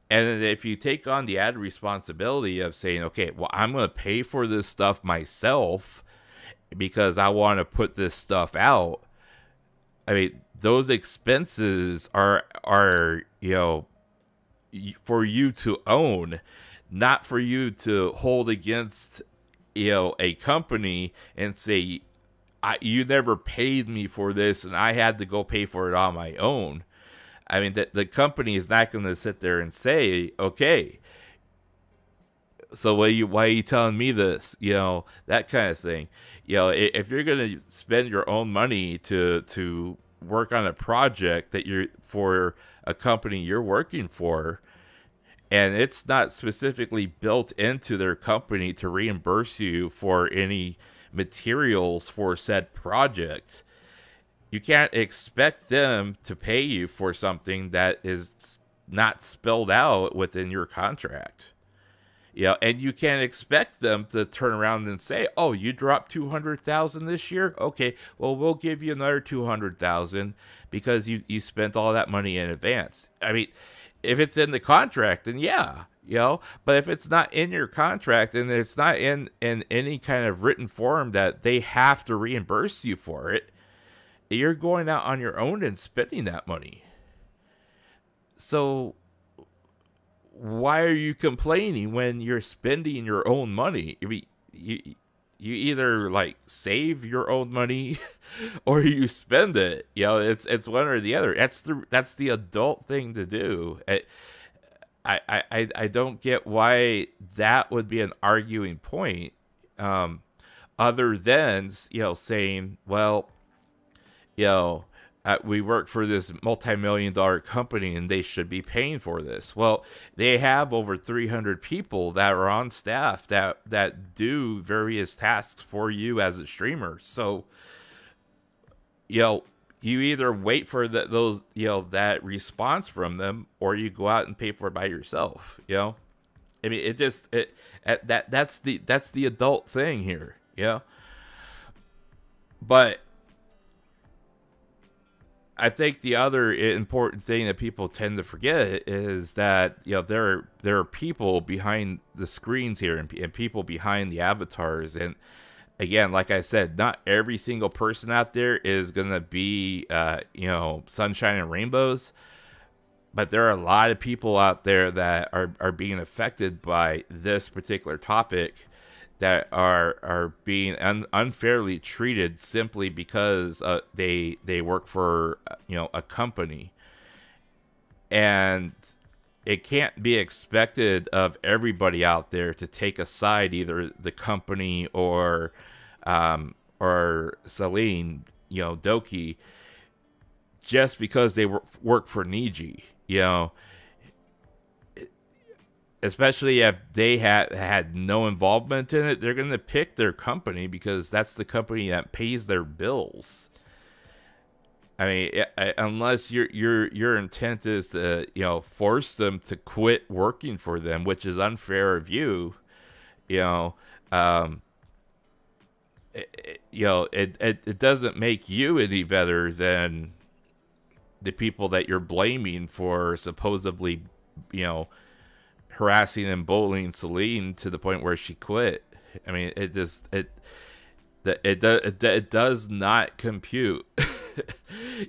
And if you take on the added responsibility of saying, okay, well, I'm going to pay for this stuff myself because I want to put this stuff out. I mean, those expenses are, you know, for you to own, not for you to hold against, you know, a company and say, you never paid me for this and I had to go pay for it on my own. I mean, the company is not going to sit there and say, okay, so why are you telling me this? You know, that kind of thing. You know, if you're going to spend your own money to work on a project that you're for a company you're working for, and it's not specifically built into their company to reimburse you for any materials for said project, you can't expect them to pay you for something that is not spelled out within your contract. You know, and you can't expect them to turn around and say, "Oh, you dropped 200,000 this year? Okay, well, we'll give you another 200,000 because you spent all that money in advance." I mean, if it's in the contract, then yeah, you know. But if it's not in your contract and it's not in any kind of written form that they have to reimburse you for it, you're going out on your own and spending that money. So why are you complaining when you're spending your own money? I mean, you either like save your own money or you spend it. You know, it's one or the other. That's the adult thing to do. I don't get why that would be an arguing point, other than, you know, saying, well, you know, we work for this multi-million-dollar company and they should be paying for this. Well, they have over 300 people that are on staff that do various tasks for you as a streamer. So, you know, you either wait for those, you know, that response from them, or you go out and pay for it by yourself. You know, I mean, that's the adult thing here. You know, but I think the other important thing that people tend to forget is that, you know, there are people behind the screens here and people behind the avatars. And again, like I said, not every single person out there is going to be, you know, sunshine and rainbows. But there are a lot of people out there that are being affected by this particular topic, that are being unfairly treated simply because they work for, you know, a company. And it can't be expected of everybody out there to take a side, either the company or Selen, you know, Doki, just because they work for Niji, you know. Especially if they had no involvement in it, they're going to pick their company because that's the company that pays their bills. I mean, unless your intent is to, you know, force them to quit working for them, which is unfair of you. You know, it doesn't make you any better than the people that you're blaming for supposedly, you know, harassing and bullying Selen to the point where she quit. I mean, it does not compute.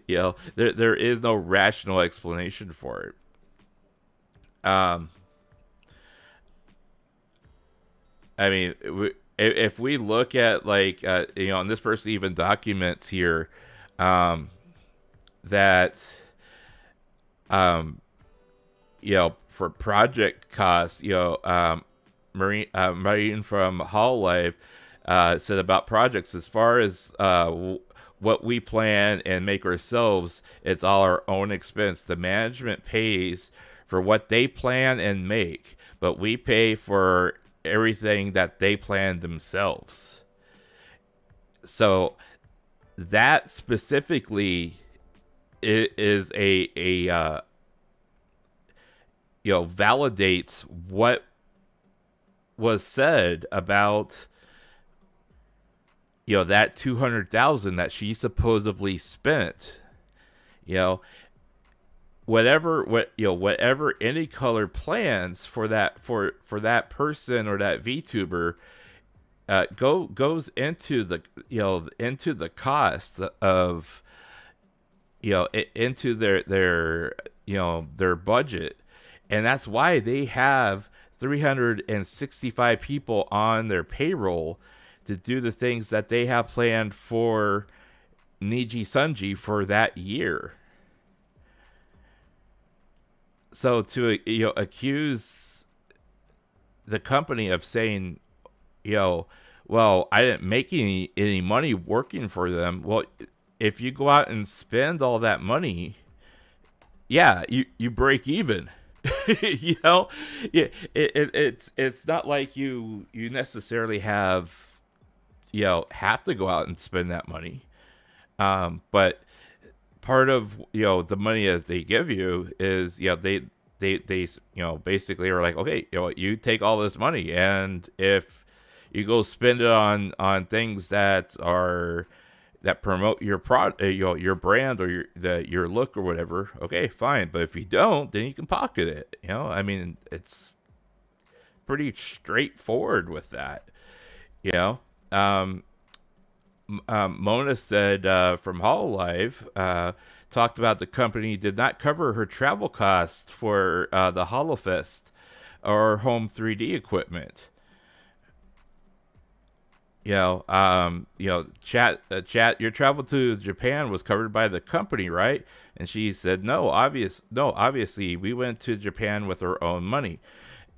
You know, there is no rational explanation for it. I mean, if we look at, like, you know, and this person even documents here, that, you know, for project costs, you know, Marine from Hololive said about projects, as far as what we plan and make ourselves, it's all our own expense. The management pays for what they plan and make, but we pay for everything that they plan themselves. So that specifically is validates what was said about that 200,000 that she supposedly spent. Whatever AnyColor plans for that person or that VTuber goes into the cost of into their budget, and that's why they have 365 people on their payroll to do the things that they have planned for Nijisanji for that year. So to accuse the company of saying, well, I didn't make any money working for them. Well, if you go out and spend all that money, yeah, you break even. It's not like you necessarily have to go out and spend that money, but part of the money that they give you is they basically are like, okay, you take all this money, and if you go spend it on things that promote your your brand or your look or whatever, okay, fine. But if you don't, then you can pocket it. I mean, it's pretty straightforward with that. Mona said from HoloLive, talked about the company did not cover her travel costs for the HoloFest or home 3D equipment. Chat, your travel to Japan was covered by the company, right? And she said, no, obviously we went to Japan with our own money.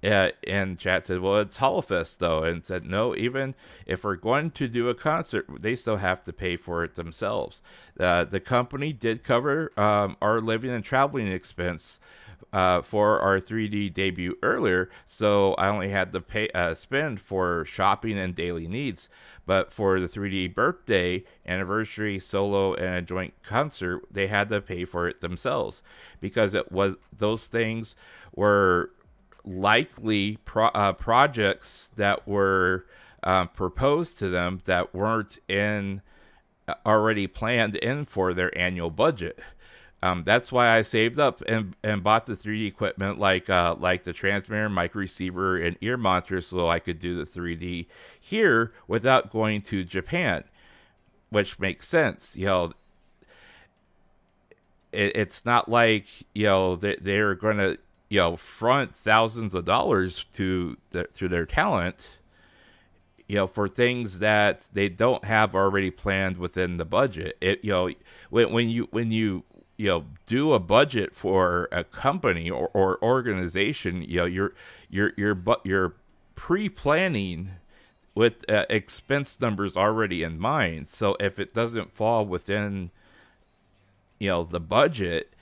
And chat said, well, it's HoloFest though, and said, no, even if we're going to do a concert, they still have to pay for it themselves. The company did cover our living and traveling expense for our 3D debut earlier, so I only had to spend for shopping and daily needs. But for the 3D birthday, anniversary, solo, and a joint concert, they had to pay for it themselves, because those things were likely projects that were proposed to them that weren't already planned in for their annual budget. That's why I saved up and bought the 3D equipment, like the transmitter, mic receiver, and ear monitor, so I could do the 3D here without going to Japan, which makes sense. It's not like they're going to front thousands of dollars to their talent, for things that they don't have already planned within the budget. When you do a budget for a company or organization, you're pre-planning with expense numbers already in mind. So if it doesn't fall within the budget,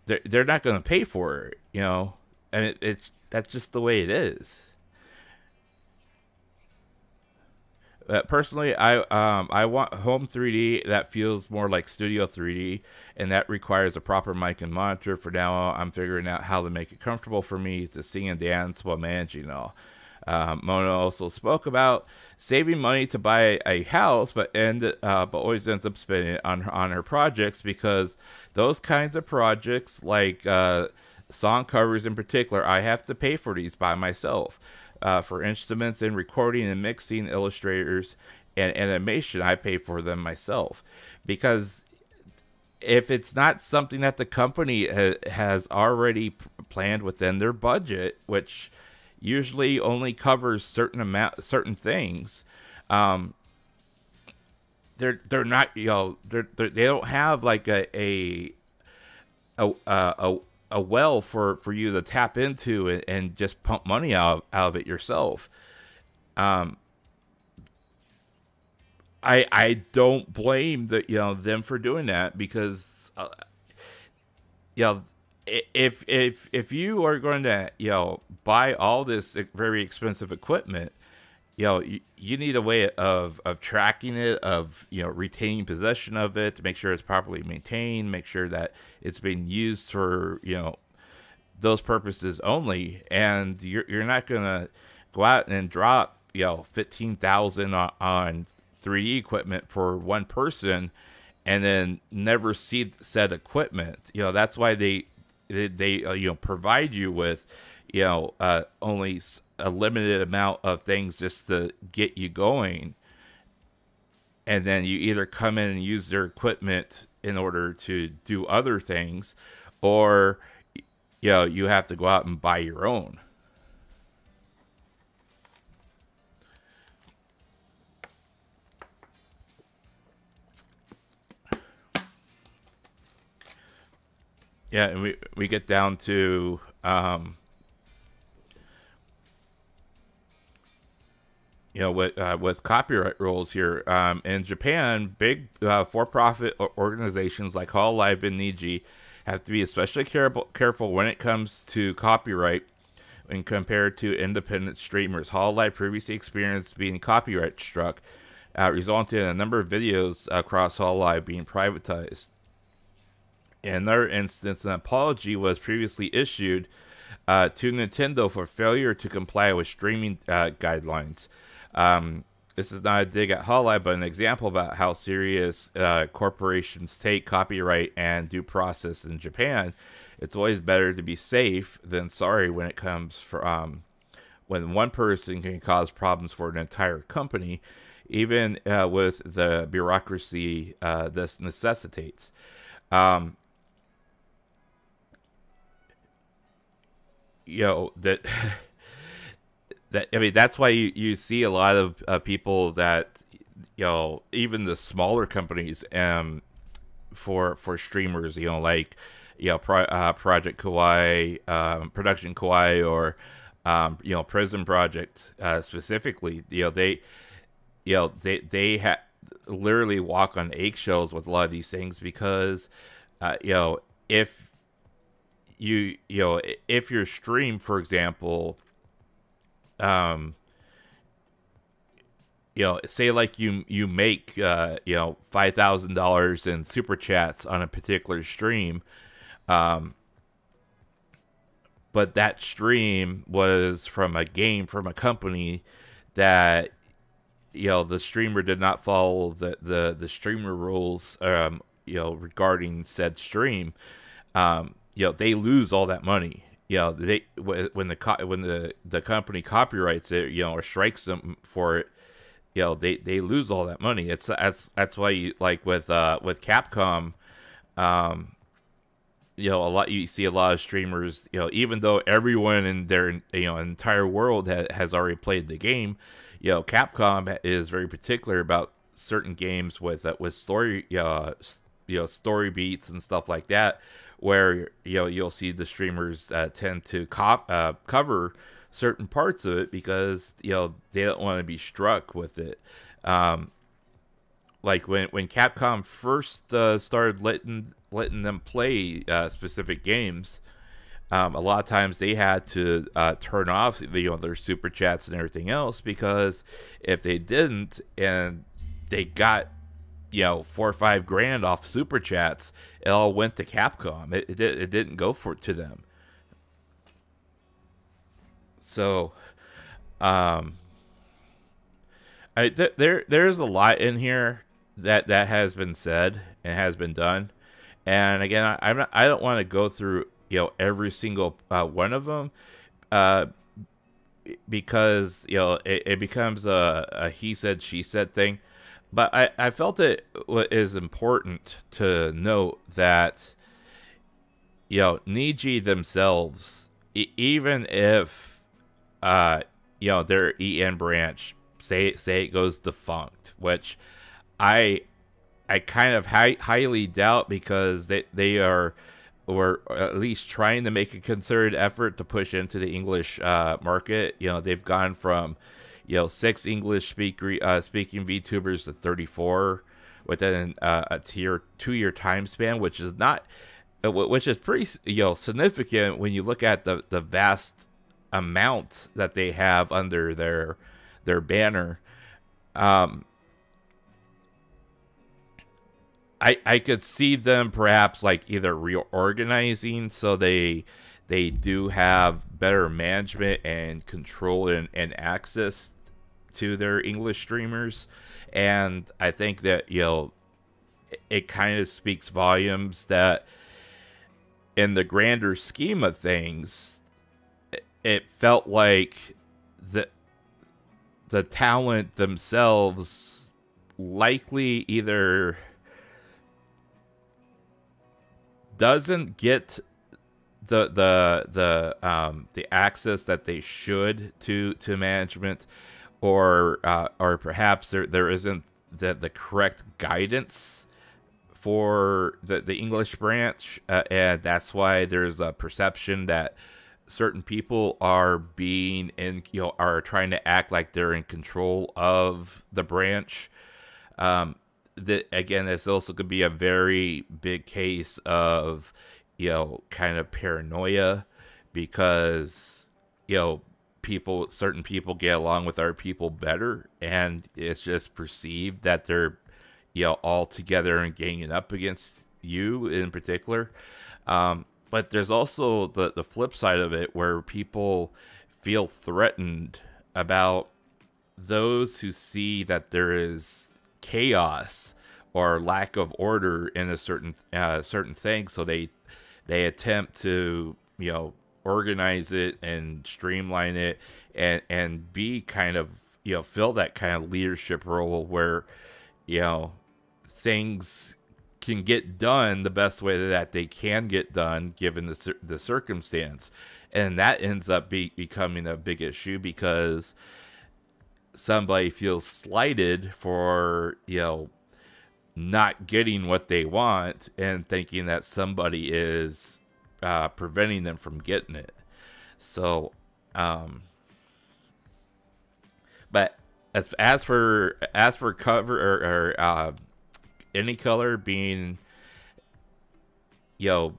they're not going to pay for it, and that's just the way it is. Personally, I want home 3D that feels more like studio 3D, and that requires a proper mic and monitor. For now, I'm figuring out how to make it comfortable for me to sing and dance while managing all. Mona also spoke about saving money to buy a house, but always ends up spending it on her projects, because those kinds of projects, like song covers in particular, I have to pay for these by myself. For instruments and recording and mixing, illustrators, and animation, I pay for them myself. Because if it's not something that the company has already planned within their budget, which usually only covers certain things, they're not, they don't have like a well for you to tap into and just pump money out of it yourself. I don't blame them for doing that, because if you are going to buy all this very expensive equipment, you need a way of tracking it, of retaining possession of it, to make sure it's properly maintained, make sure that it's being used for those purposes only, and you're not gonna go out and drop 15,000 on 3D equipment for one person and then never see said equipment. That's why they provide you with only a limited amount of things just to get you going, and then you either come in and use their equipment in order to do other things, or you have to go out and buy your own. Yeah, and we get down to with copyright rules here. In Japan, big for-profit organizations like Hololive and Niji have to be especially careful when it comes to copyright when compared to independent streamers. Hololive previously experienced being copyright struck, resulting in a number of videos across Hololive being privatized. In another instance, an apology was previously issued to Nintendo for failure to comply with streaming guidelines. This is not a dig at Hololive, but an example about how serious corporations take copyright and due process in Japan. It's always better to be safe than sorry when it comes from when one person can cause problems for an entire company, even with the bureaucracy this necessitates. That I mean, that's why you see a lot of people that even the smaller companies for streamers, like Project Kawaii, Production Kawaii, or Prison Project specifically. They literally walk on eggshells with a lot of these things because if if your stream, for example, say like you make $5,000 in super chats on a particular stream, but that stream was from a game from a company that the streamer did not follow the streamer rules regarding said stream. They lose all that money. When the company copyrights it, or strikes them for it, they lose all that money. That's why you like with Capcom, a lot you see a lot of streamers, even though everyone in their entire world has already played the game, Capcom is very particular about certain games with story, story beats and stuff like that, where you'll see the streamers tend to cover certain parts of it because they don't want to be struck with it. Like when Capcom first started letting them play specific games, a lot of times they had to turn off their super chats and everything else, because if they didn't and they got $4 or $5 grand off super chats, it all went to Capcom. It didn't go to them. So, there's a lot in here that has been said and has been done, and again, I don't want to go through every single one of them, because it becomes a he said she said thing. But I felt it is important to note that, Niji themselves, even if, their EN branch, say it goes defunct, which I kind of highly doubt, because were at least trying to make a concerted effort to push into the English market. They've gone from 6 English speaking VTubers to 34 within a 2-year time span, which is pretty significant when you look at the vast amount that they have under their banner. I could see them perhaps like either reorganizing so they they do have better management and control and access to their English streamers. And I think that, you know, it kind of speaks volumes that in the grander scheme of things, it felt like the talent themselves likely either doesn't get the access that they should to management, or perhaps there isn't the correct guidance for the English branch, and that's why there's a perception that certain people are being in, you know, are trying to act like they're in control of the branch. Again, this also could be a very big case of, you know, kind of paranoia, because, you know, certain people get along with our people better, and it's just perceived that they're, you know, all together and ganging up against you in particular. But there's also the flip side of it, where people feel threatened about those who see that there is chaos or lack of order in a certain thing, so they attempt to, you know, organize it and streamline it, and be kind of, you know, fill that kind of leadership role where, you know, things can get done the best way that they can get done given the circumstance. And that ends up becoming a big issue, because somebody feels slighted for, you know, not getting what they want, and thinking that somebody is preventing them from getting it. So but as for cover or AnyColor being, you know,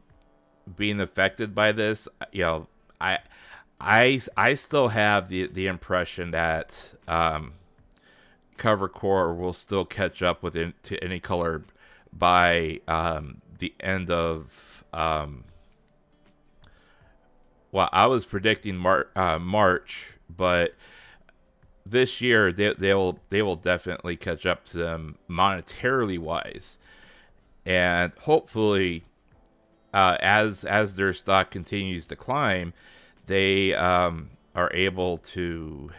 being affected by this, you know, I still have the impression that Cover Core will still catch up with to AnyColor by the end of well, I was predicting March, but this year they will definitely catch up to them monetarily wise, and hopefully, as their stock continues to climb, they are able to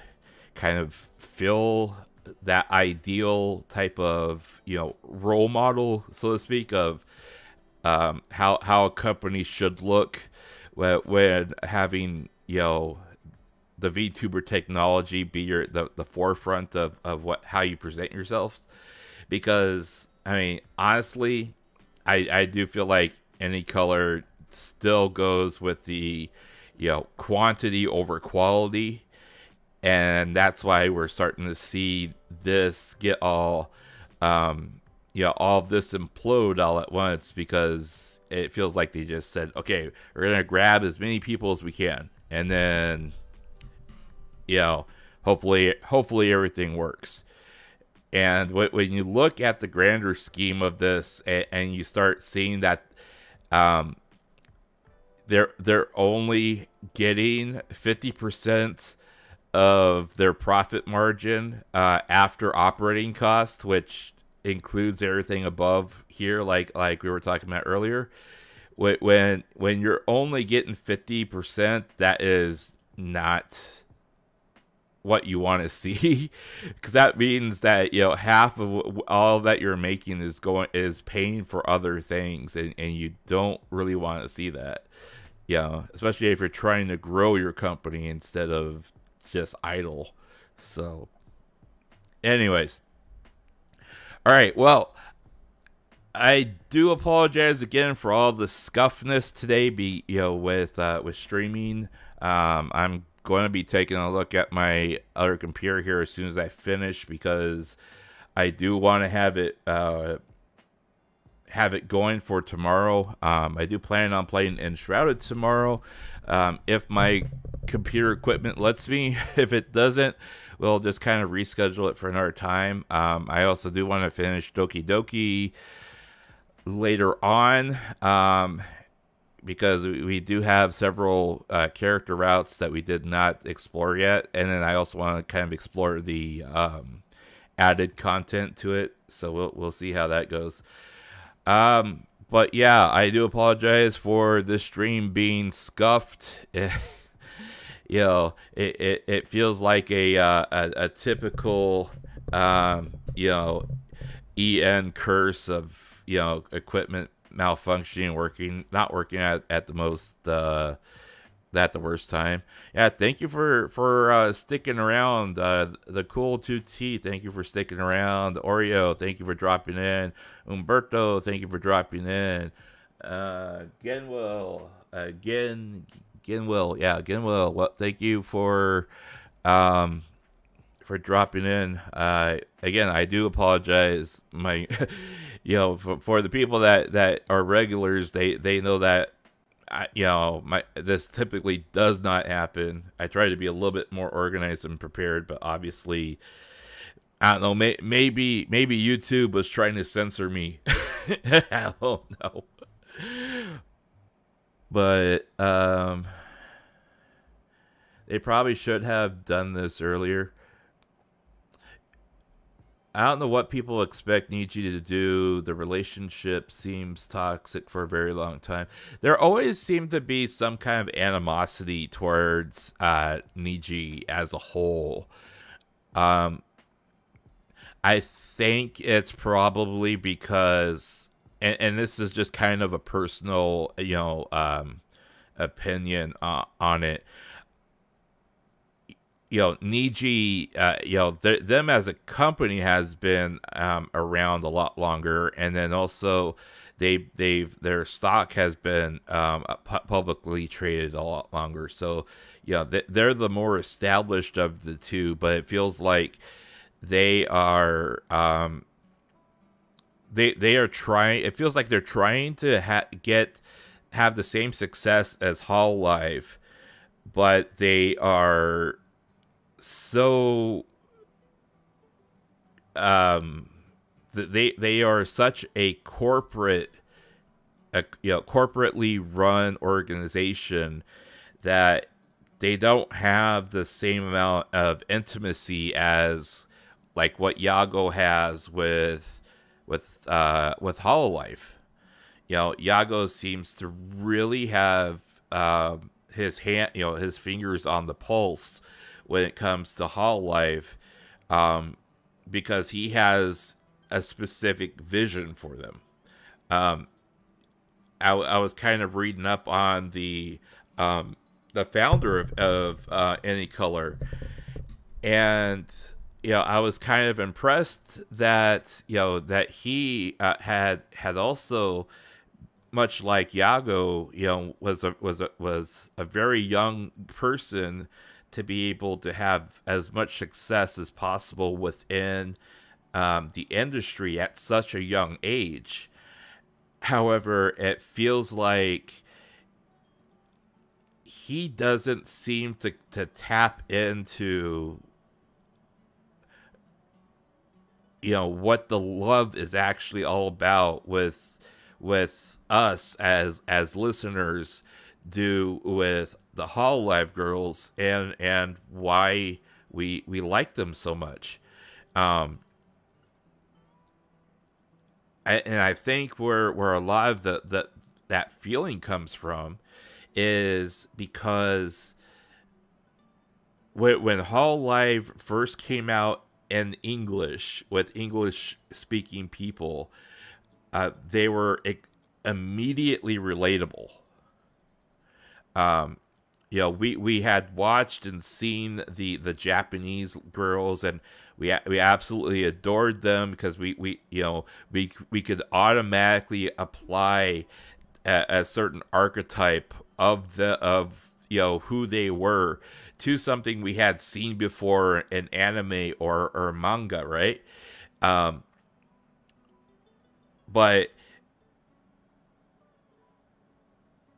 kind of fill that ideal type of, you know, role model, so to speak, of how a company should look when having, you know, the VTuber technology be the forefront of how you present yourself. Because, I mean, honestly, I do feel like AnyColor still goes with the, you know, quantity over quality, and that's why we're starting to see this get all, you know, all of this implode all at once, because it feels like they just said, okay, we're gonna grab as many people as we can, and then, you know, hopefully everything works. And when you look at the grander scheme of this, and you start seeing that they're only getting 50% of their profit margin after operating costs, which includes everything above here, like we were talking about earlier. When you're only getting 50%, that is not what you want to see, because that means that, you know, half of all that you're making is paying for other things, and you don't really want to see that, you know, especially if you're trying to grow your company instead of just idle. So anyways, all right, well, I do apologize again for all the scuffness today, with streaming. I'm going to be taking a look at my other computer here as soon as I finish, because I do want to have it going for tomorrow. I do plan on playing Enshrouded tomorrow, if my computer equipment lets me. If it doesn't, we'll just kind of reschedule it for another time. I also do want to finish Doki Doki later on, because we do have several character routes that we did not explore yet, and then I also want to kind of explore the added content to it. So we'll see how that goes. But yeah, I do apologize for the stream being scuffed. You know, it feels like a typical you know, EN curse of, you know, equipment malfunctioning, not working at the most at the worst time. Yeah, thank you for sticking around. The cool 2T, thank you for sticking around. Oreo, thank you for dropping in. Umberto, thank you for dropping in. Genwell, Genwell, yeah, Genwell. Well, thank you for dropping in. Again, I do apologize. My, you know, for the people that are regulars, they know that, you know, this typically does not happen. I try to be a little bit more organized and prepared, but obviously, I don't know. Maybe YouTube was trying to censor me. I don't know. But they probably should have done this earlier. I don't know what people expect Niji to do. The relationship seems toxic for a very long time. There always seemed to be some kind of animosity towards Niji as a whole. I think it's probably because, and this is just kind of a personal, you know, opinion on it. You know, Niji, you know, them as a company has been around a lot longer, and then also their stock has been publicly traded a lot longer. So, you know, they're the more established of the two, but it feels like they are they are trying. It feels like they're trying to have the same success as Hololive, but they are so they are such a corporate, you know, corporately run organization that they don't have the same amount of intimacy as like what Yago has with Hololive. You know, Yago seems to really have his hand, you know, his fingers on the pulse when it comes to Hololive, because he has a specific vision for them. I was kind of reading up on the founder of AnyColor, and you know, I was kind of impressed that, you know, that he had also, much like Yago, you know, was a very young person to be able to have as much success as possible within the industry at such a young age. However, it feels like he doesn't seem to tap into, you know, what the love is actually all about with us as listeners do with the Hololive girls, and why we like them so much. And I think where a lot of that feeling comes from is because when Hololive first came out in English with English speaking people, they were immediately relatable. You know, we had watched and seen the Japanese girls, and we absolutely adored them because we you know, we could automatically apply a certain archetype of you know, who they were to something we had seen before in anime or manga, right? But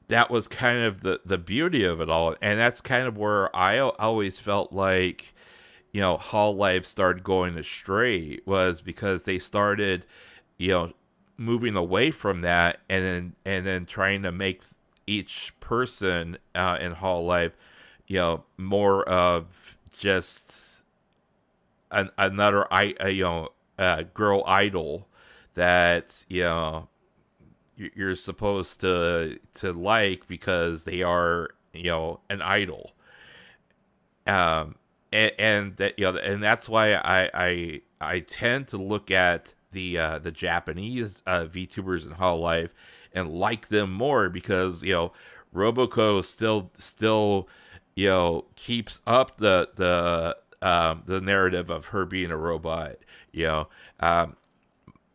that was kind of the beauty of it all. And that's kind of where I always felt like, you know, Hololive started going astray, was because they started, you know, moving away from that, and then trying to make each person in Hololive, you know, more of just another girl idol that, you know, you're supposed to like because they are, you know, an idol. And that, you know, and that's why I tend to look at the Japanese VTubers in Hololive and like them more, because, you know, Roboco still you know, keeps up the narrative of her being a robot. You know,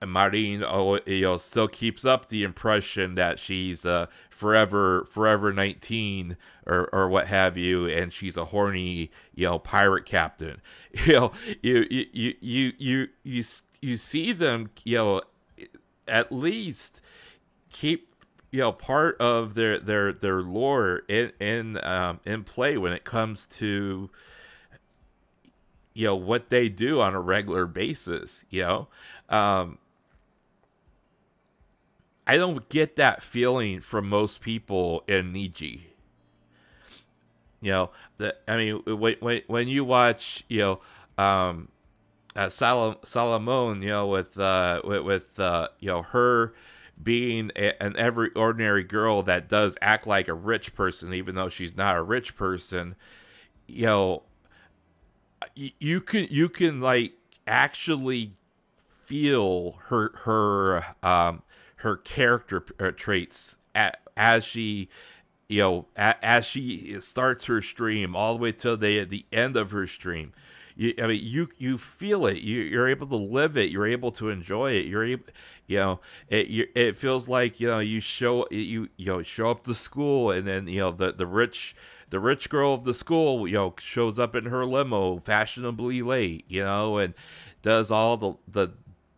Marine, you know, still keeps up the impression that she's forever 19 or what have you, and she's a horny, you know, pirate captain. You know, you see them, you know, at least keep, you know, part of their lore in play when it comes to, you know, what they do on a regular basis. You know, I don't get that feeling from most people in Niji. You know, I mean, when you watch, you know, Salomon, you know, with you know, her being an every ordinary girl that does act like a rich person, even though she's not a rich person. You know, you can like actually feel her character traits as she, you know, as she starts her stream all the way till the end of her stream. I mean, you feel it. You're able to live it. You're able to enjoy it. You're able, you know, it feels like, you know, you show up to school, and then, you know, the rich girl of the school, you know, shows up in her limo fashionably late, you know, and does all the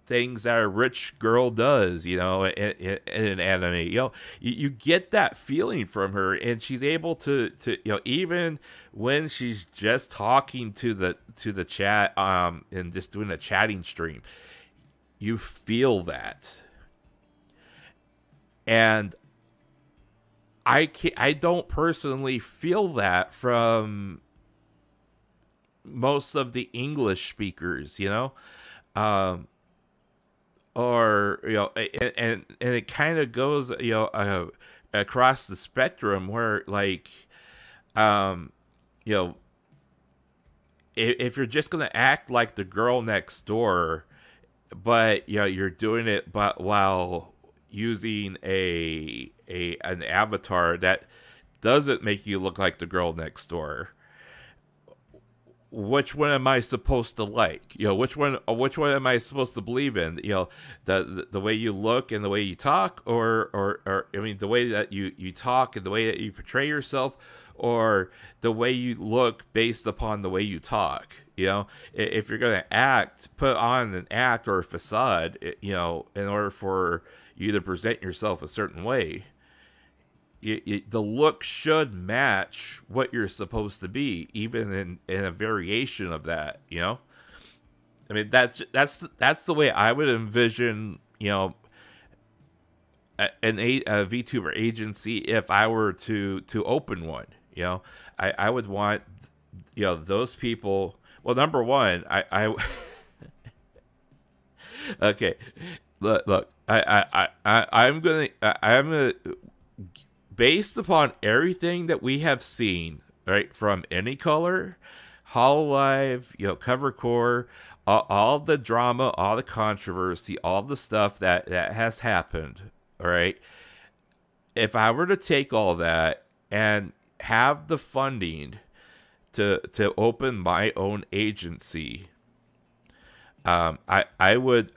things that a rich girl does, you know, in an anime. You know, you get that feeling from her, and she's able to, you know, even when she's just talking to the chat, and just doing a chatting stream, you feel that. And I don't personally feel that from most of the English speakers, you know. Or, you know, and it kind of goes, you know, across the spectrum, where, like, you know, if you're just gonna act like the girl next door, but, you know, you're doing it but while using an avatar that doesn't make you look like the girl next door, which one am I supposed to like? You know, which one am I supposed to believe in? You know, the way you look and the way you talk, or I mean, the way that you talk and the way that you portray yourself, or the way you look based upon the way you talk. You know, if you're gonna put on an act or a facade, you know, in order for you to present yourself a certain way, the look should match what you're supposed to be, even in a variation of that. You know, I mean, that's the way I would envision, you know, a VTuber agency if I were to open one. You know, I would want, you know, those people. Well, number one, I okay, look, I'm gonna based upon everything that we have seen, right, from AnyColor, Hololive, you know, Cover Core, all the drama, all the controversy, all the stuff that has happened, all right. If I were to take all that and have the funding to open my own agency, I would.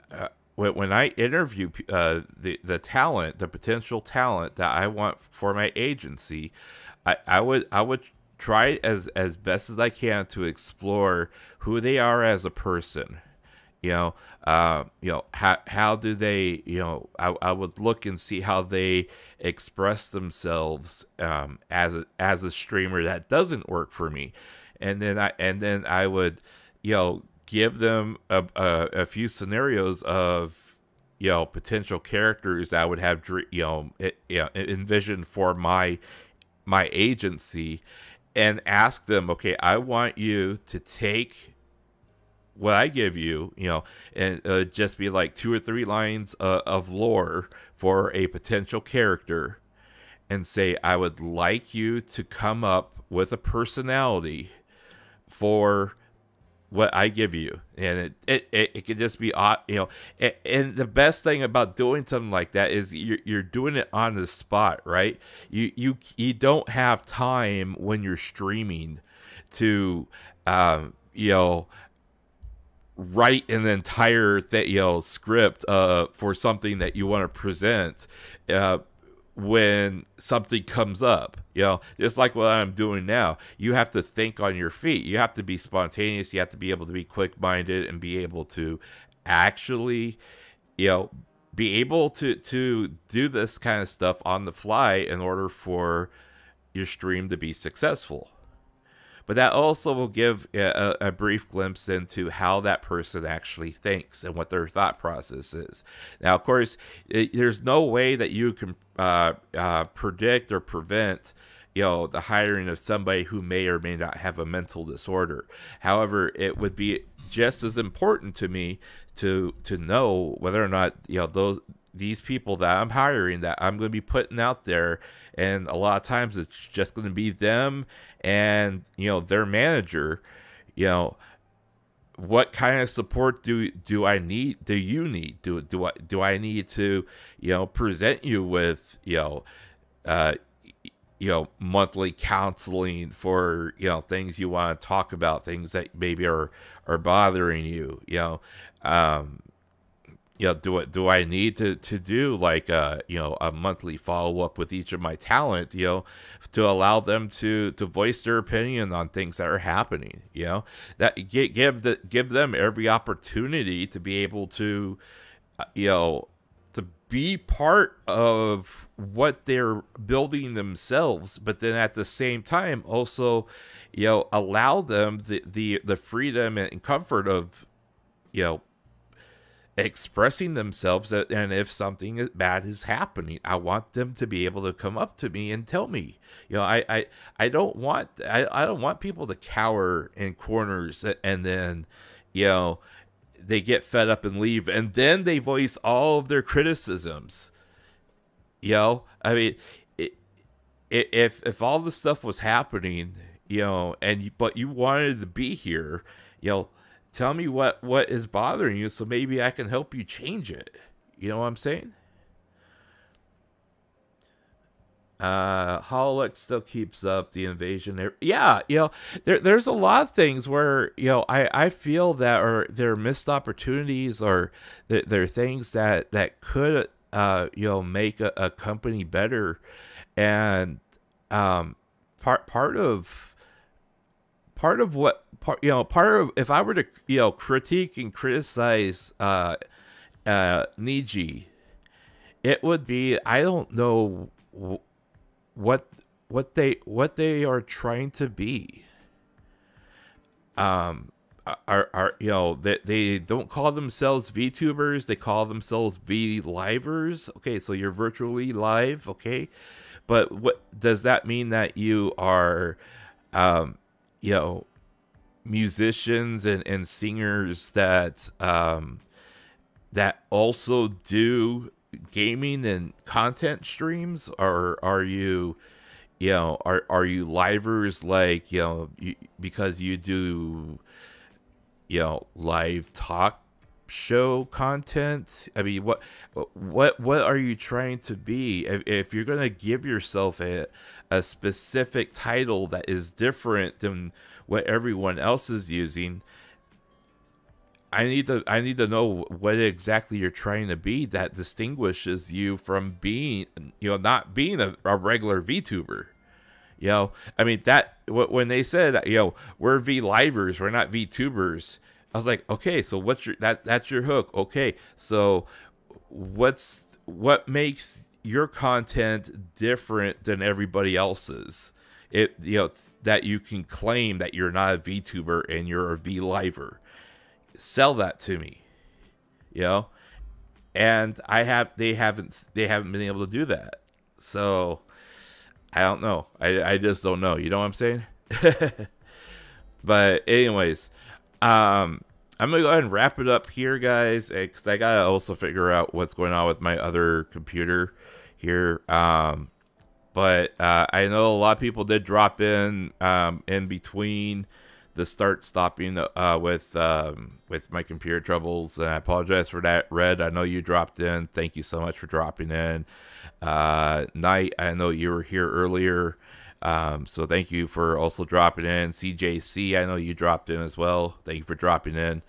When I interview the talent, the potential talent that I want for my agency, I would try as best as I can to explore who they are as a person. You know, how do they, you know, I would look and see how they express themselves as a streamer that doesn't work for me, and then I would, you know, give them a few scenarios of, potential characters that I would have, envisioned for my agency, and ask them, okay, I want you to take what I give you, and just be like 2 or 3 lines of lore for a potential character, and say, I would like you to come up with a personality for what I give you. And it could just be, and the best thing about doing something like that is you're doing it on the spot, right? You don't have time when you're streaming to, write an entire script for something that you want to present when something comes up. Just like what I'm doing now. You have to think on your feet. You have to be spontaneous. You have to be able to be quick-minded and be able to actually be able to do this kind of stuff on the fly in order for your stream to be successful. But that also will give a brief glimpse into how that person actually thinks and what their thought process is. Now, of course, there's no way that you can predict or prevent, the hiring of somebody who may or may not have a mental disorder. However, it would be just as important to me to know whether or not these people that I'm hiring, that I'm going to be putting out there, and a lot of times it's just going to be them and their manager. What kind of support do I need? Do you need? Do I need to present you with monthly counseling for things you want to talk about, things that maybe are bothering you? Do I need to do like a monthly follow up with each of my talent, to allow them to voice their opinion on things that are happening, that give them every opportunity to be able to, to be part of what they're building themselves, but then at the same time also, allow them the freedom and comfort of, expressing themselves. And if something bad is happening, I want them to be able to come up to me and tell me. I don't want people to cower in corners and then they get fed up and leave, and then they voice all of their criticisms. I mean, if all this stuff was happening, but you wanted to be here, tell me what is bothering you, so maybe I can help you change it. You know what I'm saying? Hololic still keeps up the invasion. Yeah, there's a lot of things where I feel that there are missed opportunities, or there are things that could make a company better. And part of if I were to critique and criticize Niji, it would be, I don't know what they are trying to be. They don't call themselves VTubers, they call themselves V-livers. Okay, so you're virtually live, okay? But what does that mean? That you are musicians and singers that that also do gaming and content streams? Or are you are you livers, like because you do live talk show content? I mean, what are you trying to be? If you're gonna give yourself a specific title that is different than what everyone else is using, I need to know what exactly you're trying to be that distinguishes you from being, not being a regular VTuber. I mean, that when they said, we're V-livers, we're not VTubers, I was like, okay, so what's that's your hook? Okay, so what makes your content different than everybody else's? That you can claim that you're not a VTuber and you're a V-liver. Sell that to me, and they haven't been able to do that. So I don't know. I just don't know. You know what I'm saying? But anyways, I'm gonna go ahead and wrap it up here, guys, because I gotta also figure out what's going on with my other computer here. But I know a lot of people did drop in between the stopping with my computer troubles, and I apologize for that. Red, I know you dropped in. Thank you so much for dropping in. Knight, I know you were here earlier, so thank you for also dropping in. CJC, I know you dropped in as well. Thank you for dropping in.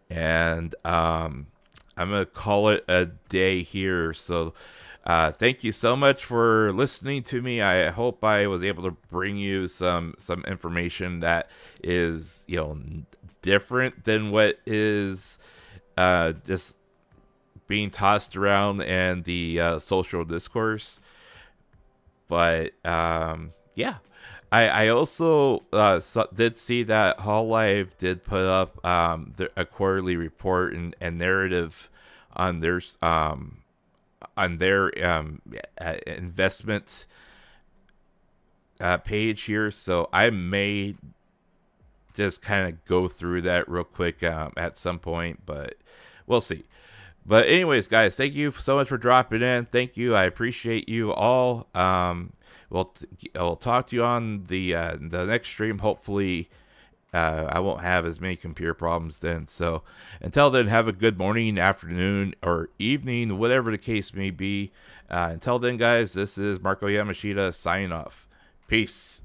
And I'm gonna call it a day here. So thank you so much for listening to me. I hope I was able to bring you some information that is, you know, different than what is just being tossed around in the social discourse. But yeah, I also did see that Hololive did put up a quarterly report and narrative on their investment page here, so I may just kind of go through that real quick at some point, but we'll see. But anyways, guys, thank you so much for dropping in. Thank you. I appreciate you all. We'll talk to you on the next stream. Hopefully, I won't have as many computer problems then. So until then, have a good morning, afternoon, or evening, whatever the case may be. Until then, guys, this is Marko Yamashita signing off. Peace.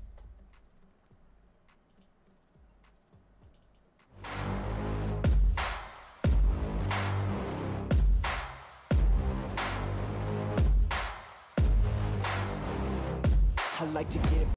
I like to get